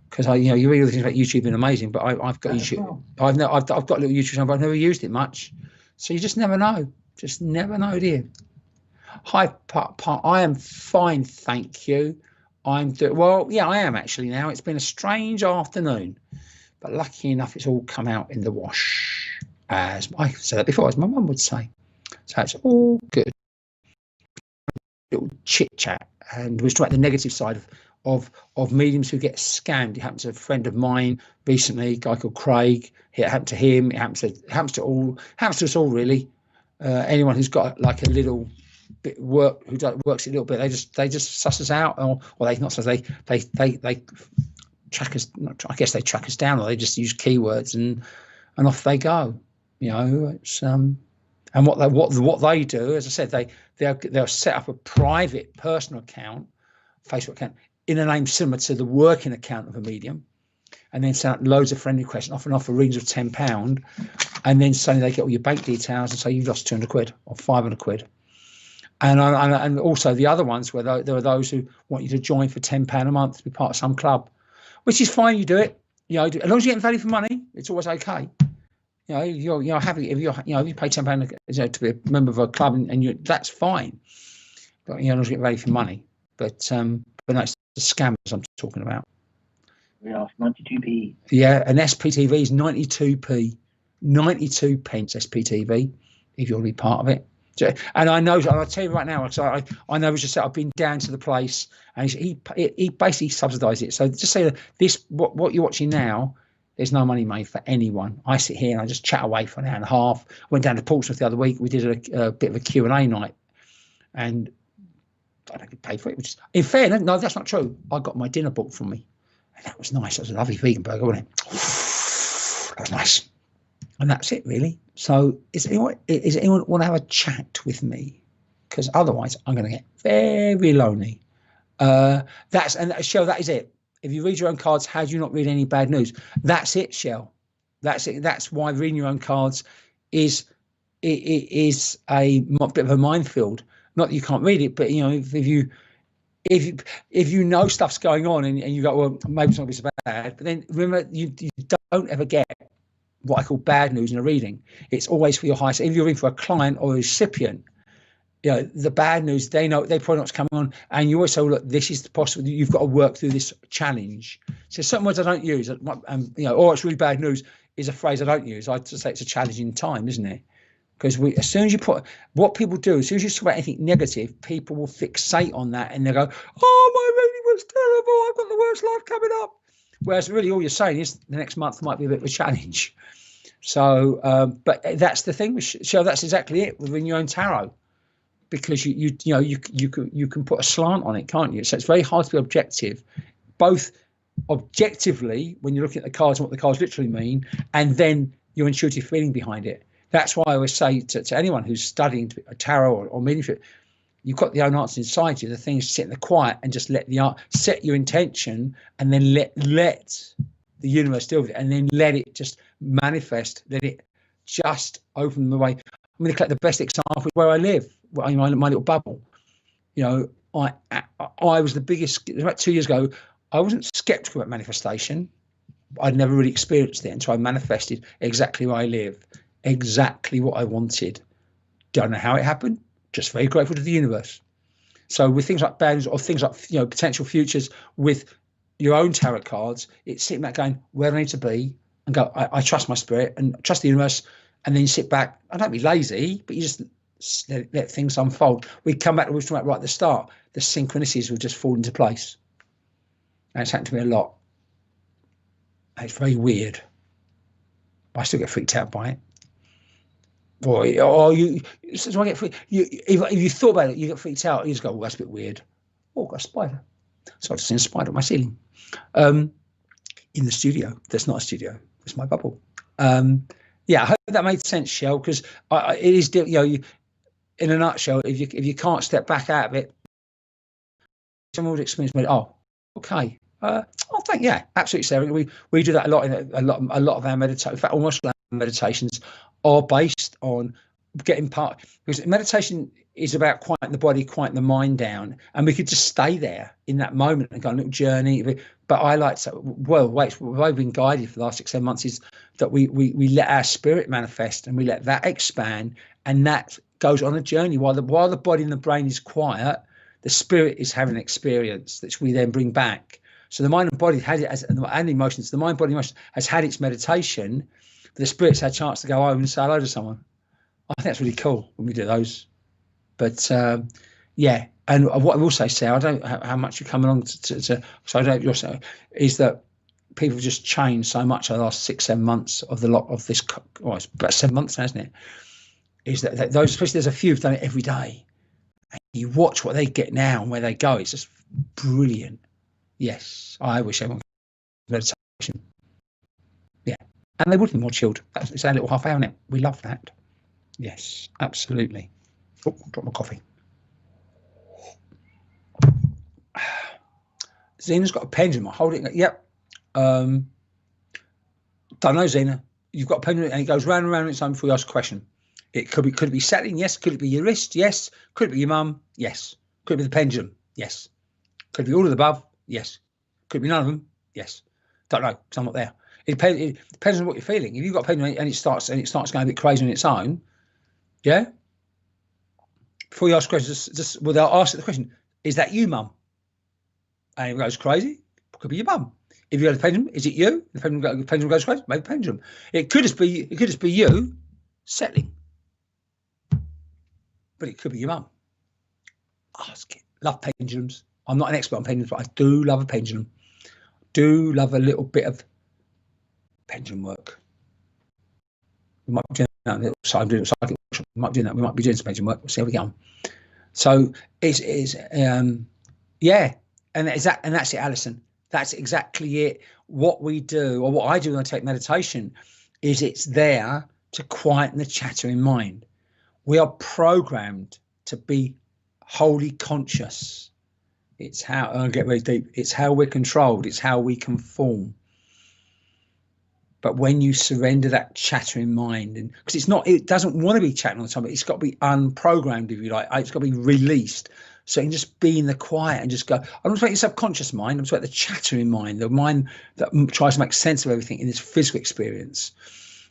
S1: Because you read all the things about YouTube being amazing, but I've got YouTube. I've got a little YouTube channel, but I've never used it much. So you just never know. Just never know, do you? Hi, I am fine, thank you. Well, yeah, I am actually now. It's been a strange afternoon, but lucky enough, it's all come out in the wash, as I said that before, as my mum would say. So it's all good. Little chit chat, and we was talking about the negative side of mediums who get scammed. It happened to a friend of mine recently, a guy called Craig. It happened to him. It happens to us all, really. Anyone who's got like a little bit works a little bit, they just suss us out, or they not suss, they track us. I guess they track us down, or they just use keywords and off they go. You know, it's and what they do, as I said, they'll set up a private personal account, Facebook account, in a name similar to the working account of a medium, and then send out loads of friend requests, often offer readings of £10, and then suddenly they get all your bank details and say you've lost £200 or £500. And also the other ones where there are those who want you to join for £10 a month to be part of some club, which is fine. You do it, you know, as long as you're getting value for money, it's always okay. You know, you're happy if if you pay £10 to be a member of a club, and that's fine. But you know, as long as you get value for money. But no, it's the scammers I'm talking about.
S2: We asked 92p.
S1: Yeah, and SPTV is 92p, 92 pence SPTV if you want to be part of it. And I know, and I'll tell you right now, because I know, as I said, I've been down to the place, and he basically subsidised it. So just say that what you're watching now, there's no money made for anyone. I sit here and I just chat away for an hour and a half. Went down to Portsmouth the other week. We did a bit of a Q&A night, and I don't get paid for it. Which is, in fairness, no, that's not true. I got my dinner booked for me, and that was nice. That was a lovely vegan burger, wasn't it? That was nice. And that's it, really. So is anyone want to have a chat with me? Because otherwise I'm going to get very lonely. Shell, that is it. If you read your own cards, how do you not read any bad news? That's it, Shell. That's it. That's why reading your own cards is a bit of a minefield. Not that you can't read it, but you know, if you know stuff's going on and you go, well, maybe it's not so bad. But then remember, you don't ever get what I call bad news in a reading. It's always for your highest. If you're in for a client or a recipient, you know, the bad news, they probably know what's coming on, and you always say, look, this is the possible. You've got to work through this challenge. So certain words I don't use, you know, or it's really bad news is a phrase I don't use. I just say it's a challenging time, isn't it? Because as soon as you put what people do, as soon as you talk about anything negative, people will fixate on that and they go, oh, my reading was terrible. I've got the worst life coming up. Whereas really all you're saying is the next month might be a bit of a challenge. So, but that's the thing. So that's exactly it within your own tarot, because you can put a slant on it, can't you? So it's very hard to be objective, both objectively when you're looking at the cards and what the cards literally mean, and then your intuitive feeling behind it. That's why I always say to anyone who's studying tarot or mediumship, you've got the own answer inside you. The thing is, sit in the quiet and just let the art set your intention, and then let the universe deal with it, and then let it just manifest. Let it just open the way. I'm going to collect the best example where I live, my little bubble. You know, I was the biggest. About 2 years ago, I wasn't skeptical about manifestation. I'd never really experienced it until I manifested exactly where I live, exactly what I wanted. Don't know how it happened. Just very grateful to the universe. So with things like bands or things like, you know, potential futures with your own tarot cards, it's sitting back going, where do I need to be? And go, I trust my spirit and trust the universe. And then you sit back. I don't be lazy, but you just let things unfold. We come back to what we were talking about right at the start. The synchronicities will just fall into place. And it's happened to me a lot. It's very weird. I still get freaked out by it. Boy, so I get freaked. If you thought about it, you get freaked out. You just go, oh, that's a bit weird. Oh, got a spider. So I've just seen a spider on my ceiling. In the studio. That's not a studio. It's my bubble. Yeah, I hope that made sense, Shell, because it is, you know, in a nutshell, if you can't step back out of it, someone would experience, oh, okay. Yeah, absolutely, Sarah. We do that a lot in a lot of our meditation. In fact, almost all our meditations are based on getting part, because meditation is about quieting the body, quieting the mind down, and we could just stay there in that moment and go on a little journey. But I like to, I've been guided for the last 6-7 months is that we let our spirit manifest and we let that expand, and that goes on a journey while the body and the brain is quiet. The spirit is having an experience that we then bring back. So the mind and body had it as, and emotions. The mind, body, emotions has had its meditation, but the spirit's had a chance to go home and say hello to someone. I think that's really cool when we do those. But yeah, and what I will say, Sarah, I don't know how much you come along to so I don't. You're saying is that people have just changed so much over the last 6-7 months of the lot of this. Well, it's about 7 months, hasn't it? Is that those, especially there's a few who've done it every day. And you watch what they get now and where they go. It's just brilliant. Yes, I wish everyone could meditation. Yeah, and they would be more chilled. It's our little half hour, isn't it? We love that. Yes, absolutely. Oh, drop my coffee. Zena's got a pendulum. I hold it. Yep. Don't know, Zena. You've got a pendulum and it goes round and round on its own before you ask a question. It could it be settling? Yes. Could it be your wrist? Yes. Could it be your mum? Yes. Could it be the pendulum? Yes. Could it be all of the above? Yes. Could it be none of them? Yes. Don't know because I'm not there. It depends on what you're feeling. If you've got a pendulum and it starts going a bit crazy on its own, yeah. Before you ask questions, they'll ask the question: is that you, mum? And if it goes crazy, it could be your mum. If you got a pendulum, is it you? The pendulum goes crazy, maybe pendulum. It could just be you settling, but it could be your mum. Ask it. Love pendulums. I'm not an expert on pendulums, but I do love a pendulum. Do love a little bit of pendulum work. We might be doing that. So I'm doing psychic workshop. We might be doing that. We might be doing some pendulum work. We'll see how we get on. So yeah, and that's it, Alison. That's exactly it. What we do, or what I do when I take meditation, is it's there to quieten the chattering mind. We are programmed to be wholly conscious. It's how I get very deep. It's how we're controlled. It's how we conform. But when you surrender that chattering mind, and because it doesn't want to be chatting all the time, but it's got to be unprogrammed, if you like. It's got to be released. So you can just be in the quiet and just go. I'm not talking about your subconscious mind. I'm talking about the chattering mind, the mind that tries to make sense of everything in this physical experience.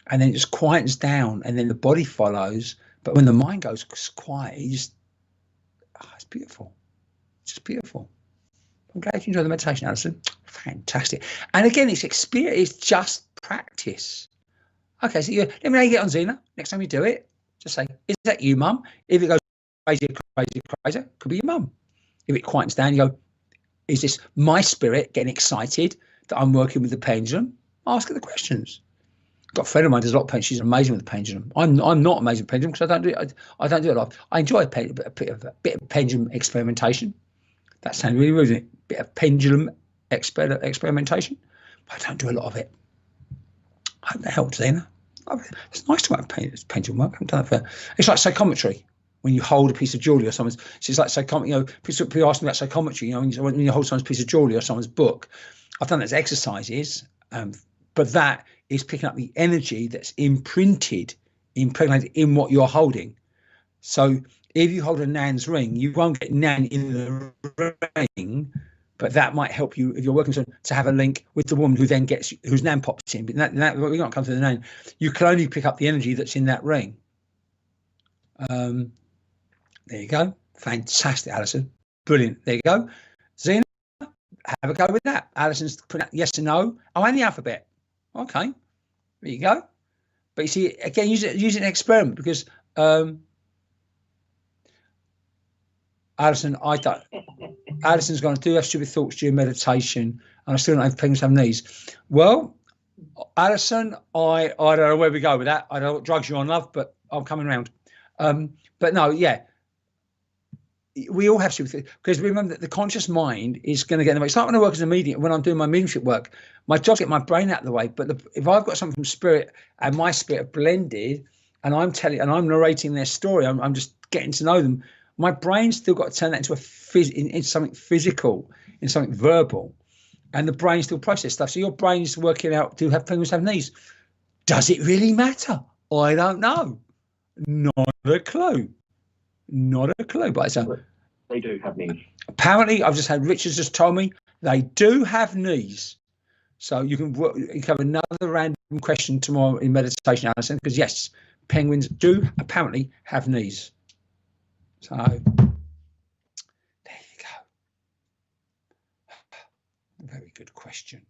S1: And then it just quietens down, and then the body follows. But when the mind goes quiet, it's beautiful. It's just beautiful. I'm glad you enjoy the meditation, Alison. Fantastic. And again, it's experience. It's just practice. Okay, so let me know how you get on, Zena. Next time you do it, just say, "Is that you, Mum?" If it goes crazy, could be your mum. If it quietens down, you go, "Is this my spirit getting excited that I'm working with the pendulum?" Ask her the questions. Got a friend of mine does a lot of pendulum. She's amazing with the pendulum. I'm not amazing with pendulum because I don't do it. I don't do it a lot. I enjoy a bit of pendulum experimentation. That sounds really rude, isn't it? Bit of pendulum experimentation, but I don't do a lot of it. I hope that helps, Zena. It's nice to have painting work. I haven't done it for. It's like psychometry. When you hold a piece of jewelry or someone's, so it's like psychometry. You know, people ask me about psychometry. You know, when you hold someone's piece of jewelry or someone's book, I've done that as exercises, but that is picking up the energy that's impregnated in what you're holding. So if you hold a Nan's ring, you won't get Nan in the ring, but that might help you if you're working to have a link with the woman who then gets whose Nan pops in. But that we can't come to the Nan. You can only pick up the energy that's in that ring. There you go. Fantastic, Alison. Brilliant. There you go. Zena, have a go with that. Alison's putting out yes and no. Oh, and the alphabet. Okay. There you go. But you see, again, use an experiment because Alison, Alison's going to do have stupid thoughts during meditation, and I still don't have penguins have knees. Well, Alison, I don't know where we go with that. I don't know what drugs you're on, love, but I'm coming around. But no, yeah. We all have stupid because remember that the conscious mind is going to get in the way. It's not when I work as a medium, when I'm doing my mediumship work, my job's to get my brain out of the way. But if I've got something from spirit and my spirit blended, and I'm narrating their story, I'm just getting to know them. My brain's still got to turn that into into something physical, in something verbal, and the brain still processes stuff. So your brain's working out: do have penguins have knees? Does it really matter? I don't know. Not a clue. Not a clue, but
S2: they do have knees.
S1: Apparently, I've just had Richard just told me they do have knees. So you can have another random question tomorrow in meditation, Alison, because yes, penguins do apparently have knees. So there you go. Very good question.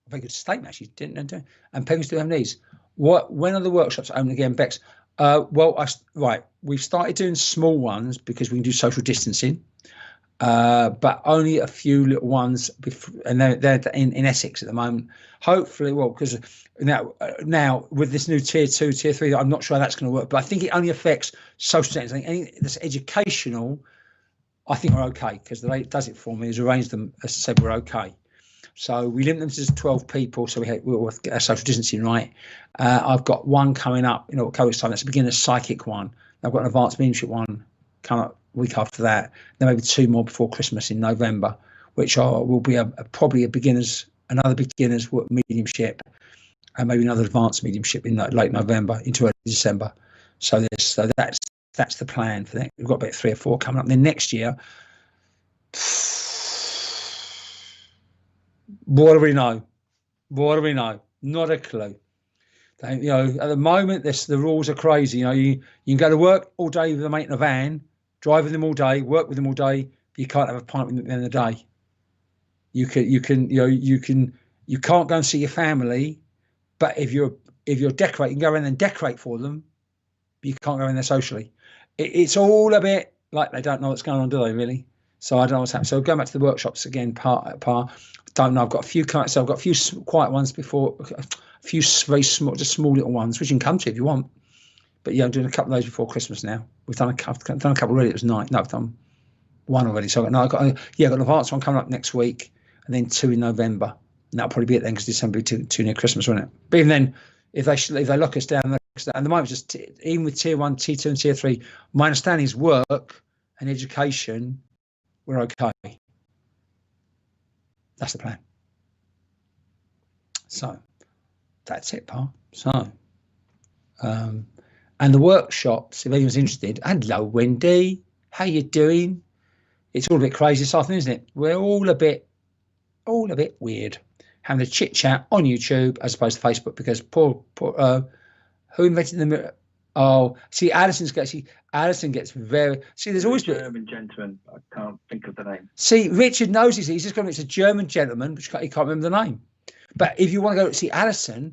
S1: A very good statement, actually. Didn't. And penguins do have knees. When are the workshops open again, Becs? We've started doing small ones because we can do social distancing, but only a few little ones, and they're in Essex at the moment. Hopefully, because now with this new tier 2, tier 3, I'm not sure how that's going to work, but I think it only affects social settings. I think anything that's educational, I think we're okay because the way it does it for me is arrange them as I said we're okay. So we limit them to 12 people, so we'll get our social distancing right. I've got one coming up, COVID's time. That's a beginner's psychic one. I've got an advanced mediumship one coming up a week after that. Then maybe 2 more before Christmas in November, which will be probably another beginner's mediumship, and maybe another advanced mediumship in late November into early December. So that's the plan for that. We've got about 3 or 4 coming up. And then next year. What do we know? Not a clue. At the moment, the rules are crazy. You can go to work all day with a mate in a van, drive with them all day, work with them all day, but you can't have a pint with them at the end of the day. You can't go and see your family, but if you're decorating, you can go around and decorate for them, but you can't go in there socially. It's all a bit like they don't know what's going on, do they really? So I don't know what's happening. So going back to the workshops again, par. Don't know. I've got a few. So I've got a few quiet ones before, a few very small, just small little ones, which you can come to if you want. But yeah, I'm doing a couple of those before Christmas now. We've done a couple already. It was 9. No, I've done one already. So I've got an advanced one coming up next week, and then 2 in November. And that'll probably be it then, because December will be too near Christmas, won't it? But even then, if they lock us down, at the moment, just even with tier 1, tier 2, and tier 3, my understanding is work and education, we're okay. That's the plan. So that's it, Pa. So, and the workshops, if anyone's interested. Hello, Wendy. How you doing? It's all a bit crazy this afternoon, isn't it? We're all a bit weird. Having a chit chat on YouTube as opposed to Facebook, because poor who invented the mirror? Oh, see, Alison gets very. See, there's always
S2: a German gentleman. I can't think of the name.
S1: See, Richard knows this. He's just going. It's a German gentleman, but he can't remember the name. But if you want to go see Alison,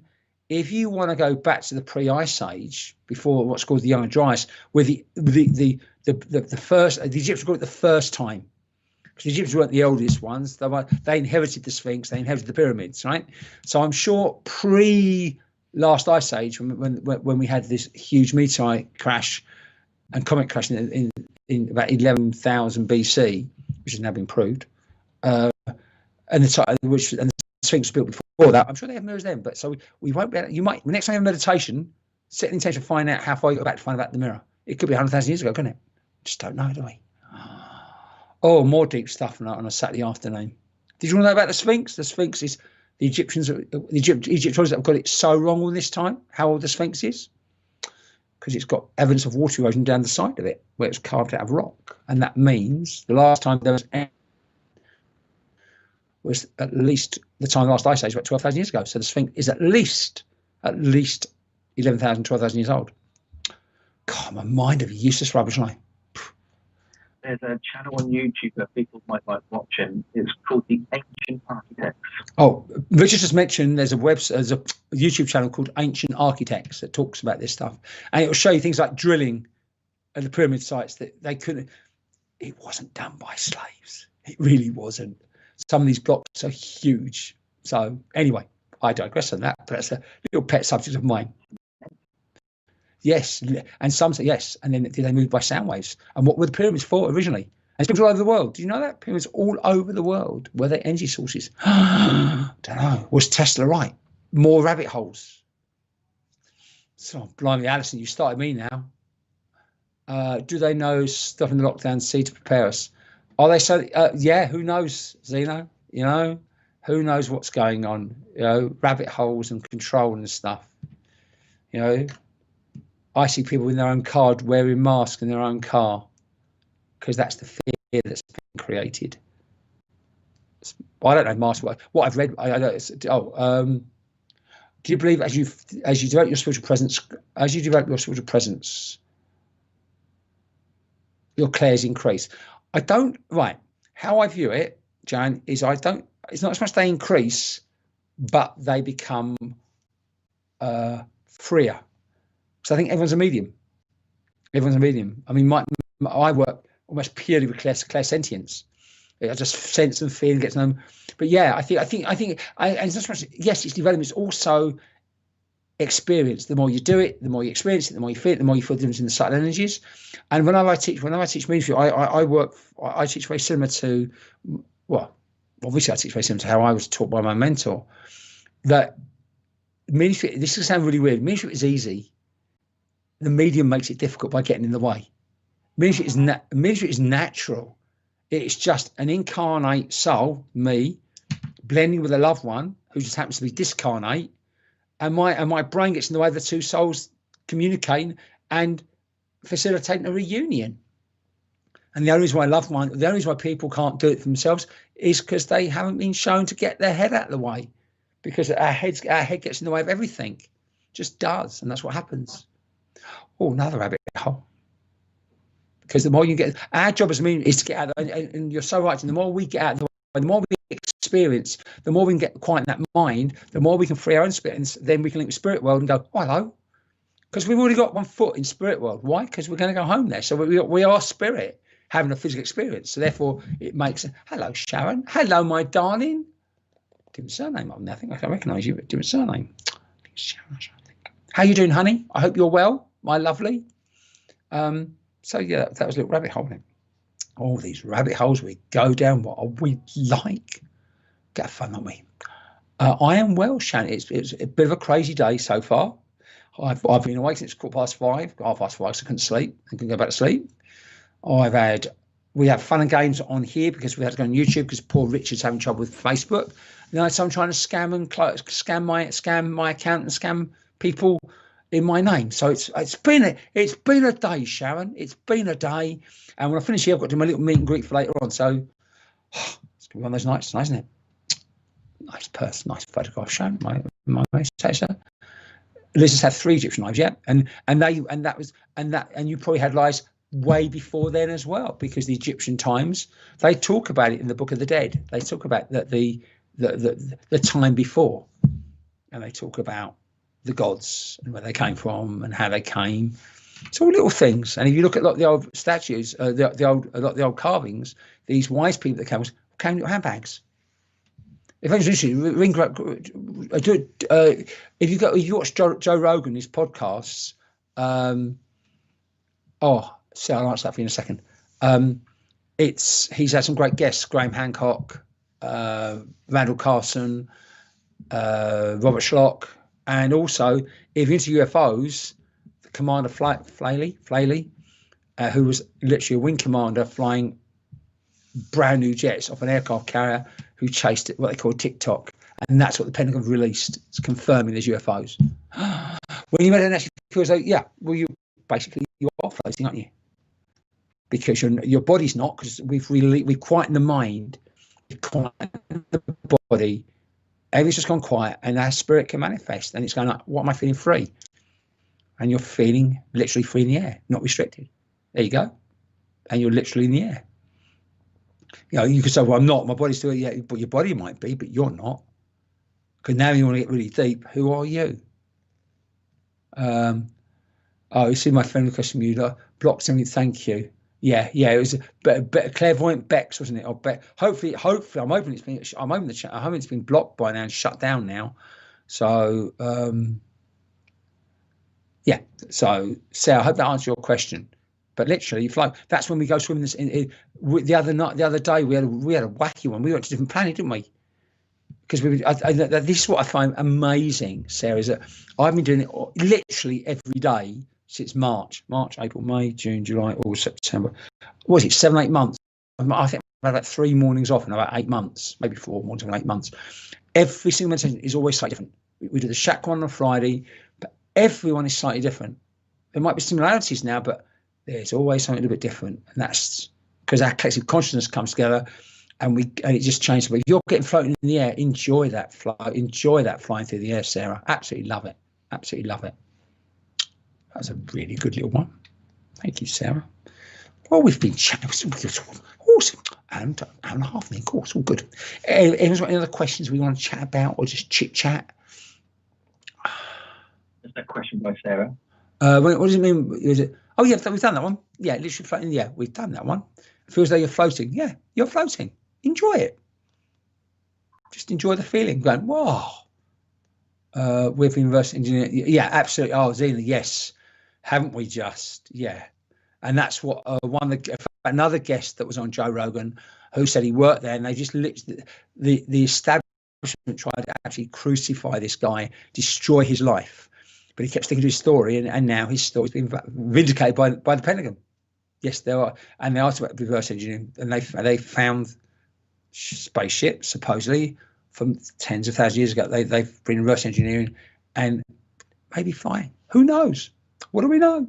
S1: if you want to go back to the pre-ice age, before what's called the Young Dryas, where the first the Egyptians got it the first time, because the Egyptians weren't the oldest ones. They inherited the Sphinx. They inherited the pyramids, right? So I'm sure last ice age, when we had this huge meteorite crash and comet crash in about 11,000 BC, which has now been proved, and the Sphinx was built before that. I'm sure they have mirrors then, but so we won't be able, you might, next time you have meditation, set an intention to find out how far you got back to find out the mirror. It could be 100,000 years ago, couldn't it? Just don't know, do we? Oh, more deep stuff on a Saturday afternoon. Did you want to know about the Sphinx? The Sphinx is the Egyptologists have got it so wrong all this time, how old the Sphinx is, because it's got evidence of water erosion down the side of it, where it's carved out of rock. And that means the last time there was at least the time of the last ice age, about 12,000 years ago. So the Sphinx is at least 11,000, 12,000 years old. God, my mind of useless rubbish, right?
S2: There's a channel on YouTube that people might like watching. It's called The Ancient Architects.
S1: Oh, Richard just mentioned there's a YouTube channel called Ancient Architects that talks about this stuff, and it will show you things like drilling at the pyramid sites that they couldn't. It wasn't done by slaves. It really wasn't. Some of these blocks are huge. So anyway, I digress on that, but that's a little pet subject of mine. Yes, and some say yes, and then did they move by sound waves? And what were the pyramids for originally? And it's been all over the world. Do you know that? Pyramids all over the world. Were they energy sources? Don't know. Was Tesla right? More rabbit holes. So, blimey, Alison, you started me now. Do they know stuff in the lockdown sea to prepare us? Are they so? Yeah, who knows, Zeno? You know, who knows what's going on? You know, rabbit holes and control and stuff. You know, I see people in their own car wearing masks in their own car because that's the fear that's been created. I don't know masks. What I've read, I don't. Do you believe as you develop your spiritual presence, your clairs increase? I don't. Right. How I view it, Jan, is I don't. It's not as much they increase, but they become freer. So I think everyone's a medium. Everyone's a medium. I mean, I work almost purely with clairsentience. I just sense and feel and get to know them. But yeah, I think, and it's not so much, yes, it's development. It's also experience. The more you do it, the more you experience it, the more you feel it, the more you feel the difference in the subtle energies. And whenever I teach mediumship, I teach very similar to, well, obviously I teach very similar to how I was taught by my mentor. That mediumship, this will sound really weird. Mediumship is easy. The medium makes it difficult by getting in the way. Mediumship is natural. It's just an incarnate soul, me, blending with a loved one who just happens to be discarnate, and my brain gets in the way of the two souls communicating and facilitating a reunion. And the only reason why people can't do it for themselves is because they haven't been shown to get their head out of the way, because our head gets in the way of everything, just does, and that's what happens. Oh, another rabbit hole. Because the more you get, our job as medium is to get out, and you're so right. And the more we get out of the way, the more we experience, the more we can get quiet in that mind, the more we can free our own spirit, and then we can link with spirit world and go, oh, hello. Because we've already got one foot in spirit world. Why? Because we're going to go home there. So we are spirit having a physical experience. So therefore, it makes, hello, Sharon. Hello, my darling. Different surname. I think I can recognise you, but different surname. Sharon, how you doing, honey? I hope you're well, my lovely. So yeah, that was a little rabbit hole. All these rabbit holes we go down. What are we like? Get fun, aren't we? I am well, Shannon. It's a bit of a crazy day so far. I've been awake since 5:15, 5:30, so I couldn't sleep. I couldn't go back to sleep. We have fun and games on here because we had to go on YouTube because poor Richard's having trouble with Facebook. You know, so I'm trying to scam my account and scam people in my name. So it's been a day, Sharon. It's been a day. And when I finish here, I've got to do my little meet and greet for later on. So it's gonna be one of those nights, isn't it? Nice person, nice photograph, Sharon. My teacher. Liz has had 3 Egyptian lives, yeah, and you probably had lives way before then as well, because the Egyptian times, they talk about it in the Book of the Dead. They talk about the time before, and they talk about the gods and where they came from and how they came. It's all little things. And if you look at a lot of the old statues, a lot of the old carvings, these wise people that came in your handbags. If anyone's interested, if you watch Joe Rogan, his podcasts, I'll answer that for you in a second. He's had some great guests, Graham Hancock, Randall Carson, Robert Schlock, and also if you're into UFOs, the Commander Flaley, who was literally a wing commander flying brand new jets off an aircraft carrier, who chased it, what they call TikTok, and that's what the Pentagon released. It's confirming there's UFOs. When you met an actually feels like, yeah, well, you are floating, aren't you? Because your body's not, because we've quietened the mind, we've quietened the body, everything's just gone quiet, and our spirit can manifest, and it's going like, what am I feeling? Free. And you're feeling literally free in the air, not restricted. There you go. And you're literally in the air. You know, you could say, well, I'm not, my body's still, yeah, but your body might be, but you're not. Because now you want to get really deep. Who are you? Oh, you see my friend requesting you, block something, thank you. Yeah, it was a better clairvoyant Becs, wasn't it? Or hopefully, I'm hoping it's been blocked by now and shut down now. So, yeah. So, Sarah, I hope that answers your question. But literally, you float. That's when we go swimming. The other day, we had a wacky one. We went to a different planet, didn't we? Because this is what I find amazing, Sarah, is that I've been doing it literally every day since March, April, May, June, July, August, September. What was it, 7, 8 months? I think I've had about 3 mornings off in about 8 months, maybe 4 mornings in 8 months. Every single meditation is always slightly different. We do the chakra one on a Friday, but everyone is slightly different. There might be similarities now, but there's always something a little bit different. And that's because our collective consciousness comes together, and it just changes. But if you're getting floating in the air, enjoy that flow, enjoy that flying through the air, Sarah. Absolutely love it. Absolutely love it. That's a really good little one. Thank you, Sarah. Well, we've been chatting. Awesome. And an hour and a half, of course, all good. Anyone's got any other questions we want to chat about, or just chit chat?
S2: There's that question by Sarah.
S1: What does it mean? Is it? Oh, yeah, we've done that one. Yeah, literally floating. Yeah, we've done that one. It feels like you're floating. Yeah, you're floating. Enjoy it. Just enjoy the feeling. Going, wow. With reverse engineering. Yeah, absolutely. Oh, Zena, yes. Haven't we just? Yeah. And that's what another guest that was on Joe Rogan, who said he worked there, and they just literally, the establishment tried to actually crucify this guy, destroy his life. But he kept sticking to his story, and now his story's been vindicated by the Pentagon. Yes, there are, and they asked about reverse engineering, and they found spaceships supposedly from tens of thousands of years ago. They've been reverse engineering and maybe flying. Who knows? What do we know?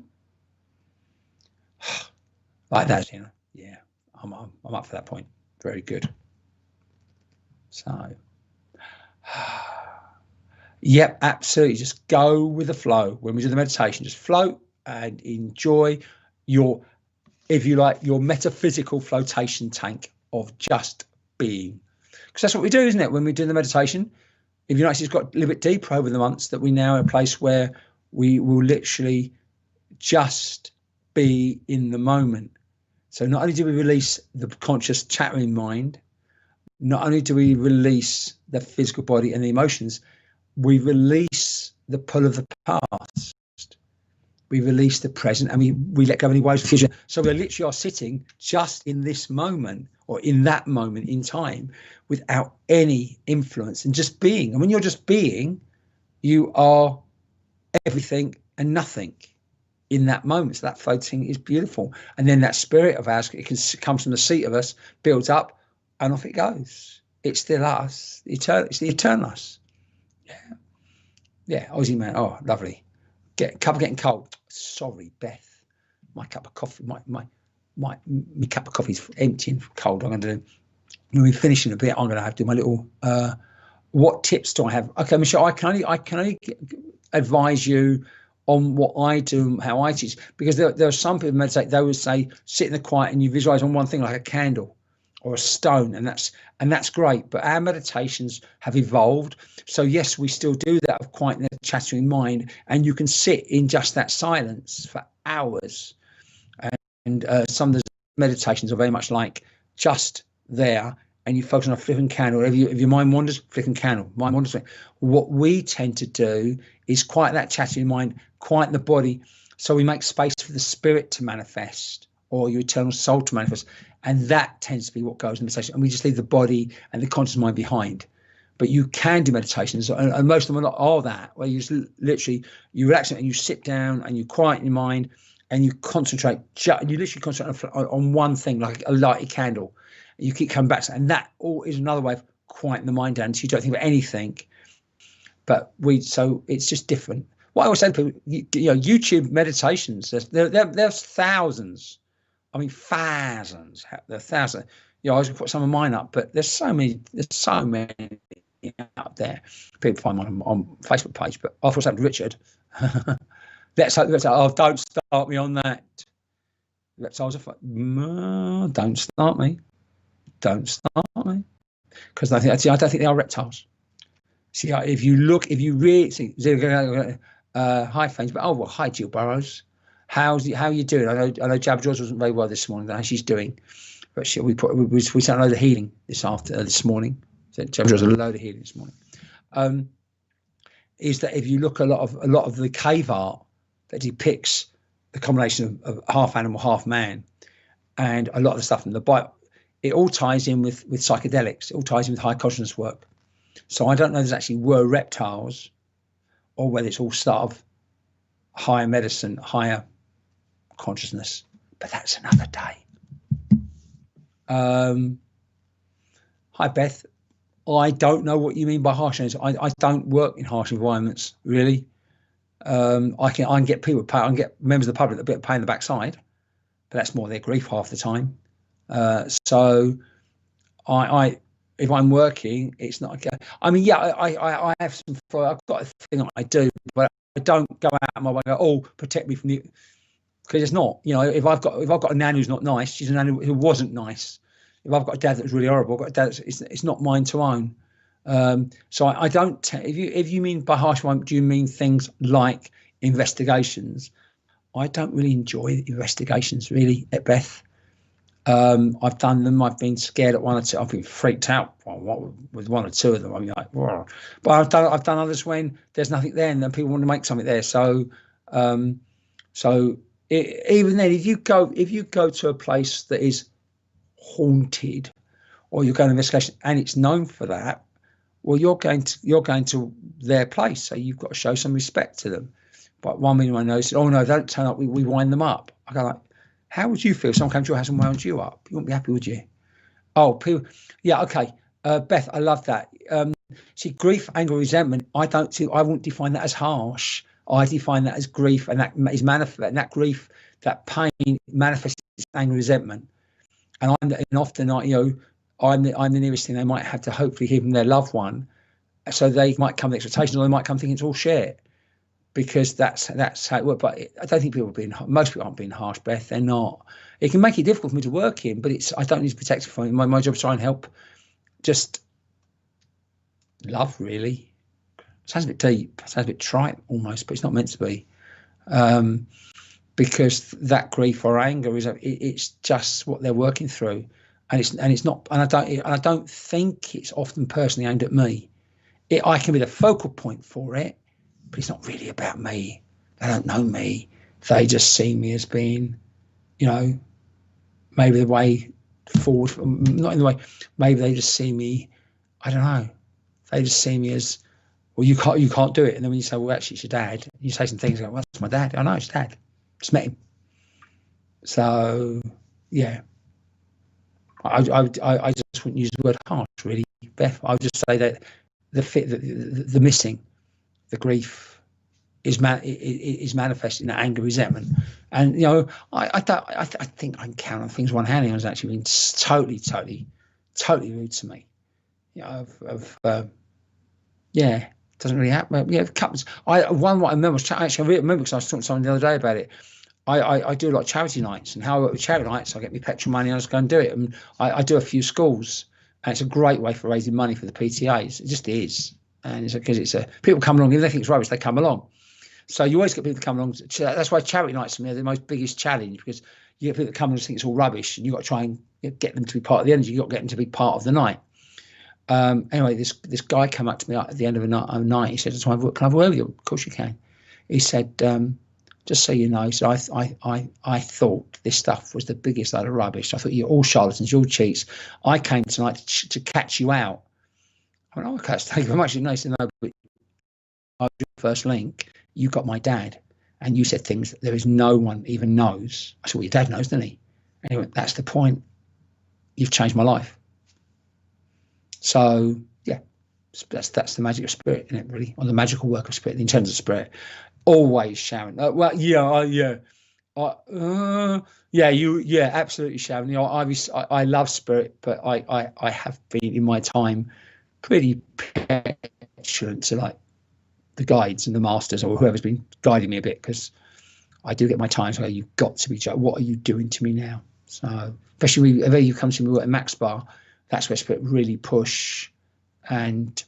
S1: Like that, you know. Yeah, I'm up for that point. Very good. So, yep, absolutely. Just go with the flow. When we do the meditation, just float and enjoy your, if you like, your metaphysical flotation tank of just being. Because that's what we do, isn't it? When we do the meditation, if you notice, it's got a little bit deeper over the months, that we now are in a place where we will literally just be in the moment. So not only do we release the conscious chattering mind, not only do we release the physical body and the emotions, we release the pull of the past. We release the present, and we let go of any ways of the future. So we literally are sitting just in this moment, or in that moment in time, without any influence, and just being. And when you're just being, you are everything and nothing in that moment. So that floating is beautiful. And then that spirit of ours, it comes from the seat of us, builds up, and off it goes. It's still us. It's the eternal us. Yeah. Aussie man. Oh, lovely. Cup getting cold. Sorry, Beth. My cup of coffee. My cup of coffee is empty and cold. I'm going to do. When we finish in a bit, I'm going to have to do my little. What tips do I have? Okay, Michelle. I can only advise you on what I do, how I teach, because there are some people meditate. They would say sit in the quiet and you visualize on one thing, like a candle or a stone, and that's great. But our meditations have evolved. So yes, we still do that of quieting the chattering mind, and you can sit in just that silence for hours. And some of the meditations are very much like just there, and you focus on a flickering candle. If your mind wanders, flickering candle. Mind wanders. What we tend to do is quiet that chattering mind, quieten the body, so we make space for the spirit to manifest, or your eternal soul to manifest. And that tends to be what goes in meditation. And we just leave the body and the conscious mind behind. But you can do meditations, and most of them are that, where you just literally, you relax it and you sit down and you quieten your mind and you concentrate, you literally concentrate on one thing, like a lighted candle. You keep coming back to that. And that all is another way of quieting the mind down so you don't think about anything. But so it's just different. What I always say to people, YouTube meditations, there's thousands. I mean, thousands. There are thousands. I was going to put some of mine up, but there's so many out there. People find mine on Facebook page. But I thought something to Richard. Let's don't start me on that. Reptiles are fine. No, don't start me. Don't start me. Because I don't think they are reptiles. See, if you really see, hi Fanes, but hi Jill Burrows. How are you doing? I know Jab George wasn't very well this morning. How she's doing, but we sent a load of healing this morning. So Jab George a load of healing this morning. Is that if you look a lot of the cave art that depicts the combination of half animal, half man, and a lot of the stuff in the Bible, it all ties in with psychedelics. It all ties in with high consciousness work. So I don't know if there's actually were reptiles or whether it's all sort of higher medicine, higher consciousness, but that's another day. Hi Beth, I don't know what you mean by harsh environments. I don't work in harsh environments really. I can get people, I can get members of the public a bit of pain in the backside, but that's more their grief half the time. So if I'm working, it's not okay. I mean, yeah, I have some. I've got a thing that I do, but I don't go out of my way. Oh, protect me from the, because it's not. If I've got a nan who's not nice, she's a nan who wasn't nice. If I've got a dad that was really horrible, I've got a dad it's not mine to own. So I don't. If you mean by harsh one, do you mean things like investigations? I don't really enjoy investigations really at Beth. I've done them. I've been scared at one or two. I've been freaked out with one or two of them. I'm like, whoa. But I've done others when there's nothing there, and then people want to make something there. So, even then, if you go to a place that is haunted, or you're going to investigation and it's known for that, well, you're going to their place, so you've got to show some respect to them. But one minute I know said, "Oh no, don't turn up. We wind them up." I go like, how would you feel if someone came to your house and wound you up? You wouldn't be happy, would you? Oh, people, yeah, okay. Beth, I love that. See, grief, anger, resentment, I wouldn't define that as harsh. I define that as grief, and that is manifest, and that grief, that pain manifests as anger, resentment. And often, I'm the nearest thing they might have to hopefully hear from their loved one. So they might come with expectations, or they might come thinking it's all shit. Because that's how it works. But I don't think most people aren't being harsh, Beth. They're not. It can make it difficult for me to work in, but I don't need to protect it from it. My job is to try and help. Just love, really. It sounds a bit deep. It sounds a bit trite almost, but it's not meant to be. Because that grief or anger it's just what they're working through, and it's not. And I don't think it's often personally aimed at me. I can be the focal point for it. But it's not really about me. They don't know me. They just see me as being, maybe the way forward. Not in the way. Maybe they just see me. I don't know. They just see me as, well, you can't do it. And then when you say, well, actually, it's your dad. You say some things like, well, that's my dad. I know it's dad. Just met him. So yeah. I just wouldn't use the word harsh, really, Beth. I would just say that the missing. The grief is manifested in that anger, resentment, and I think I can count on things one hand. It was actually been totally rude to me. Yeah, it doesn't really happen. Yeah, couples. What I remember was I remember because I was talking to someone the other day about it. I do a lot of charity nights, and how I work with charity nights, I get my petrol money and I just go and do it. And I do a few schools, and it's a great way for raising money for the PTAs. It just is. And it's because people come along, if they think it's rubbish, they come along. So you always get people to come along. That's why charity nights for me are the most biggest challenge, because you get people that come and think it's all rubbish, and you've got to try and get them to be part of the energy. You've got to get them to be part of the night. Anyway, this guy came up to me at the end of a night. He said, "Can I have a word with you?" Of course you can. He said, just so you know. So I thought this stuff was the biggest load of rubbish. I thought you're all charlatans, you're all cheats. I came tonight to catch you out. I went, oh, okay, thank you very much. Nice to know, but I was your first link. You got my dad, and you said things that there is no one even knows. I said, well, your dad knows, doesn't he? And he went, that's the point. You've changed my life. So yeah, that's the magic of spirit, isn't it? Really, or the magical work of spirit, the intelligence of spirit. Always, Sharon. Well, yeah, absolutely, Sharon. You know, I love spirit, but I have been in my time pretty petulant to like the guides and the masters or whoever's been guiding me a bit, because I do get my times where you've got to be. What are you doing to me now? So especially whenever you come to me at Max Bar, that's where spirit really push and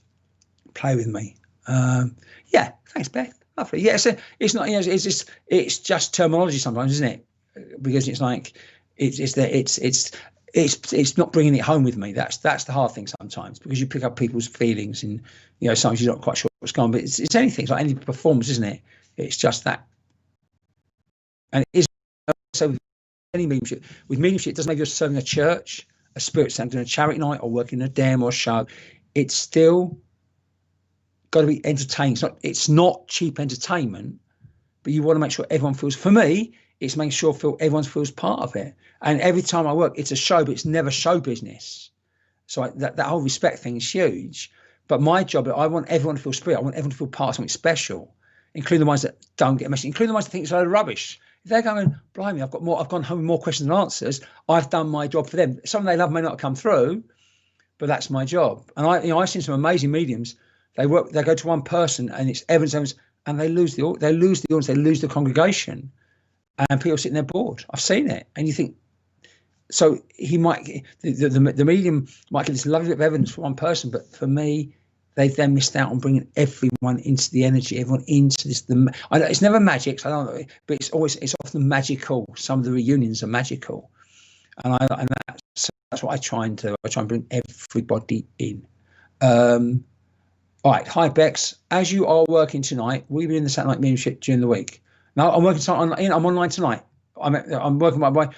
S1: play with me. Yeah, thanks, Beth. Lovely. Yeah, it's not. You know, it's just terminology sometimes, isn't it? Because it's like it's not bringing it home with me. That's the hard thing sometimes, because you pick up people's feelings, and you know sometimes you're not quite sure what's going on. But it's anything. It's like any performance, isn't it? It's just that, and it is so with any mediumship. With mediumship, it doesn't matter if you're serving a church, a spirit center, a charity night, or working a dam or a show. It's still got to be entertaining. It's not cheap entertainment, but you want to make sure everyone feels. For me, it's making sure everyone feels part of it. And every time I work, it's a show, but it's never show business. So that whole respect thing is huge. But my job, I want everyone to feel spirit. I want everyone to feel part of something special, including the ones that don't get a message, including the ones that think it's a load of rubbish. If they're going, blimey, I've gone home with more questions than answers, I've done my job for them. Some they love may not come through, but that's my job. And I've seen some amazing mediums. They go to one person and it's evidence, and they lose the audience, they lose the congregation, and people sitting there bored. I've seen it, and you think, so he might, the medium might get this lovely bit of evidence for one person, but for me, they've then missed out on bringing everyone into the energy, everyone into this. It's never magic, so I don't know, but it's often magical. Some of the reunions are magical, and that's what I try and do. I try and bring everybody in. All right, hi Becs. As you are working tonight, will you be in the satellite mediumship during the week? No, I'm working tonight. I'm online tonight. I'm working by work.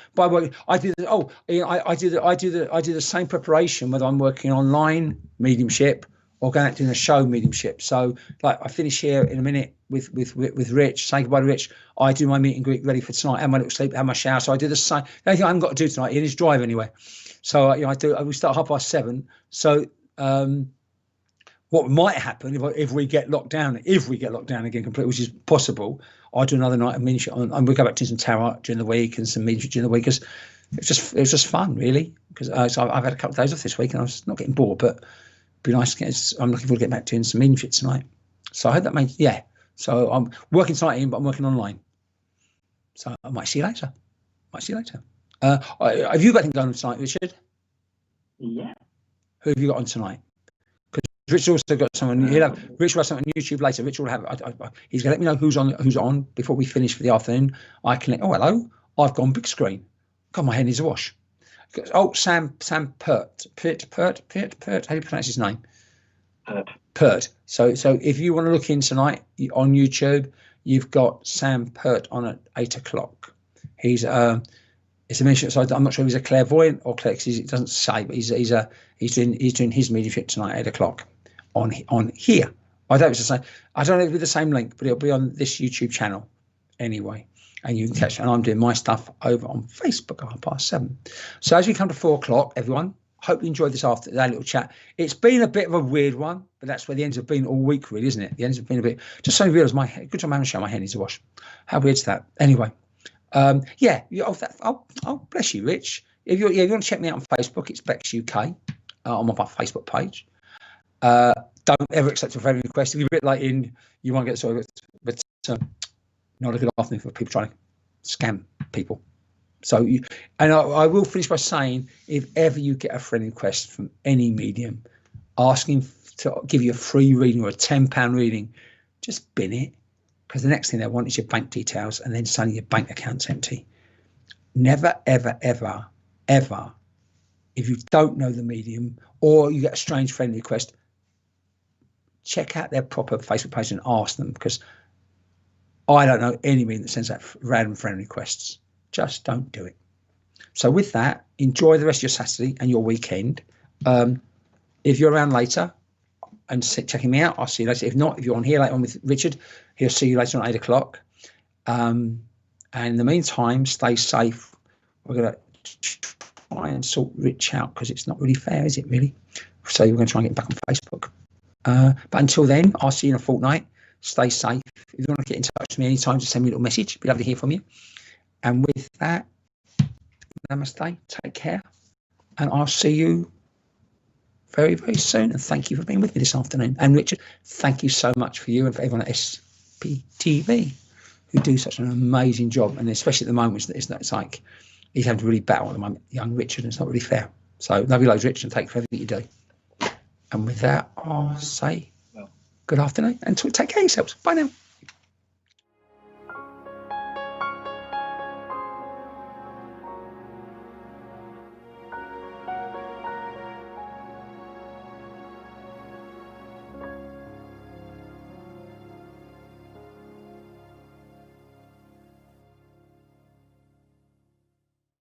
S1: I do the same preparation whether I'm working online mediumship or going out doing a show mediumship. So like I finish here in a minute with Rich, say goodbye to Rich. I do my meet and greet ready for tonight, have my little sleep, have my shower. So I do the same. The only thing I haven't got to do tonight is drive anywhere. So we start 7:30. So what might happen if we get locked down again completely, which is possible, I'll do another night of mediumship, and we'll go back to some tarot during the week and some mediumship during the week, because it was just fun, really. Because so I've had a couple of days off this week and I was not getting bored, but it'd be nice to I'm looking forward to getting back to doing some mediumship tonight. So I hope that makes, yeah. So I'm working tonight but I'm working online. So I might see you later. Have you got anything going on tonight, Richard?
S2: Yeah.
S1: Who have you got on tonight? Rich also got someone. Rich will have something on YouTube later. Rich will have. He's going to let me know who's on before we finish for the afternoon. I can. Oh, hello. I've gone big screen. God, my head needs a wash. Oh, Sam Pert. How do you pronounce his name? Pert. So if you want to look in tonight on YouTube, you've got Sam Pert on at 8:00. He's it's a mediumship. So I'm not sure if he's a clairvoyant or clair. It doesn't say, but he's doing his mediumship tonight at 8:00 on here. I don't know if it'll be the same link, but it'll be on this YouTube channel anyway. And you can catch it. And I'm doing my stuff over on Facebook at 7:30. So as we come to 4:00, everyone, hope you enjoyed that little chat. It's been a bit of a weird one, but that's where the ends have been all week, really, isn't it? The ends have been a bit. Just so you realise, good time I haven't shown my head needs a wash. How weird's that? Anyway, yeah. Oh, bless you, Rich. If you want to check me out on Facebook, it's Becs UK on my Facebook page. Don't ever accept a friend request. If you're a bit like you want to get sort of, but not a good afternoon for people trying to scam people. So I will finish by saying, if ever you get a friend request from any medium asking to give you a free reading or a £10 reading, just bin it, because the next thing they want is your bank details, and then suddenly your bank account's empty. Never, ever, ever, ever, if you don't know the medium or you get a strange friend request, check out their proper Facebook page and ask them, because I don't know anybody that sends out random friend requests. Just don't do it. So with that, enjoy the rest of your Saturday and your weekend. If you're around later and checking me out, I'll see you later. If not, if you're on here later on with Richard, he'll see you later on at 8 o'clock. And in the meantime, stay safe. We're going to try and sort Rich out because it's not really fair, is it really? So we're going to try and get him back on Facebook. But until then, I'll see you in a fortnight. Stay safe. If you want to get in touch with me anytime, just send me a little message. It'd be lovely to hear from you. And with that, namaste. Take care. And I'll see you very, very soon. And thank you for being with me this afternoon. And Richard, thank you so much for you and for everyone at SPTV who do such an amazing job. And especially at the moment, it's like he's having to really battle at the moment, young Richard, and it's not really fair. So love you loads, Richard, and take care of everything you do. And with that, I'll say good afternoon and take care of yourselves. Bye now.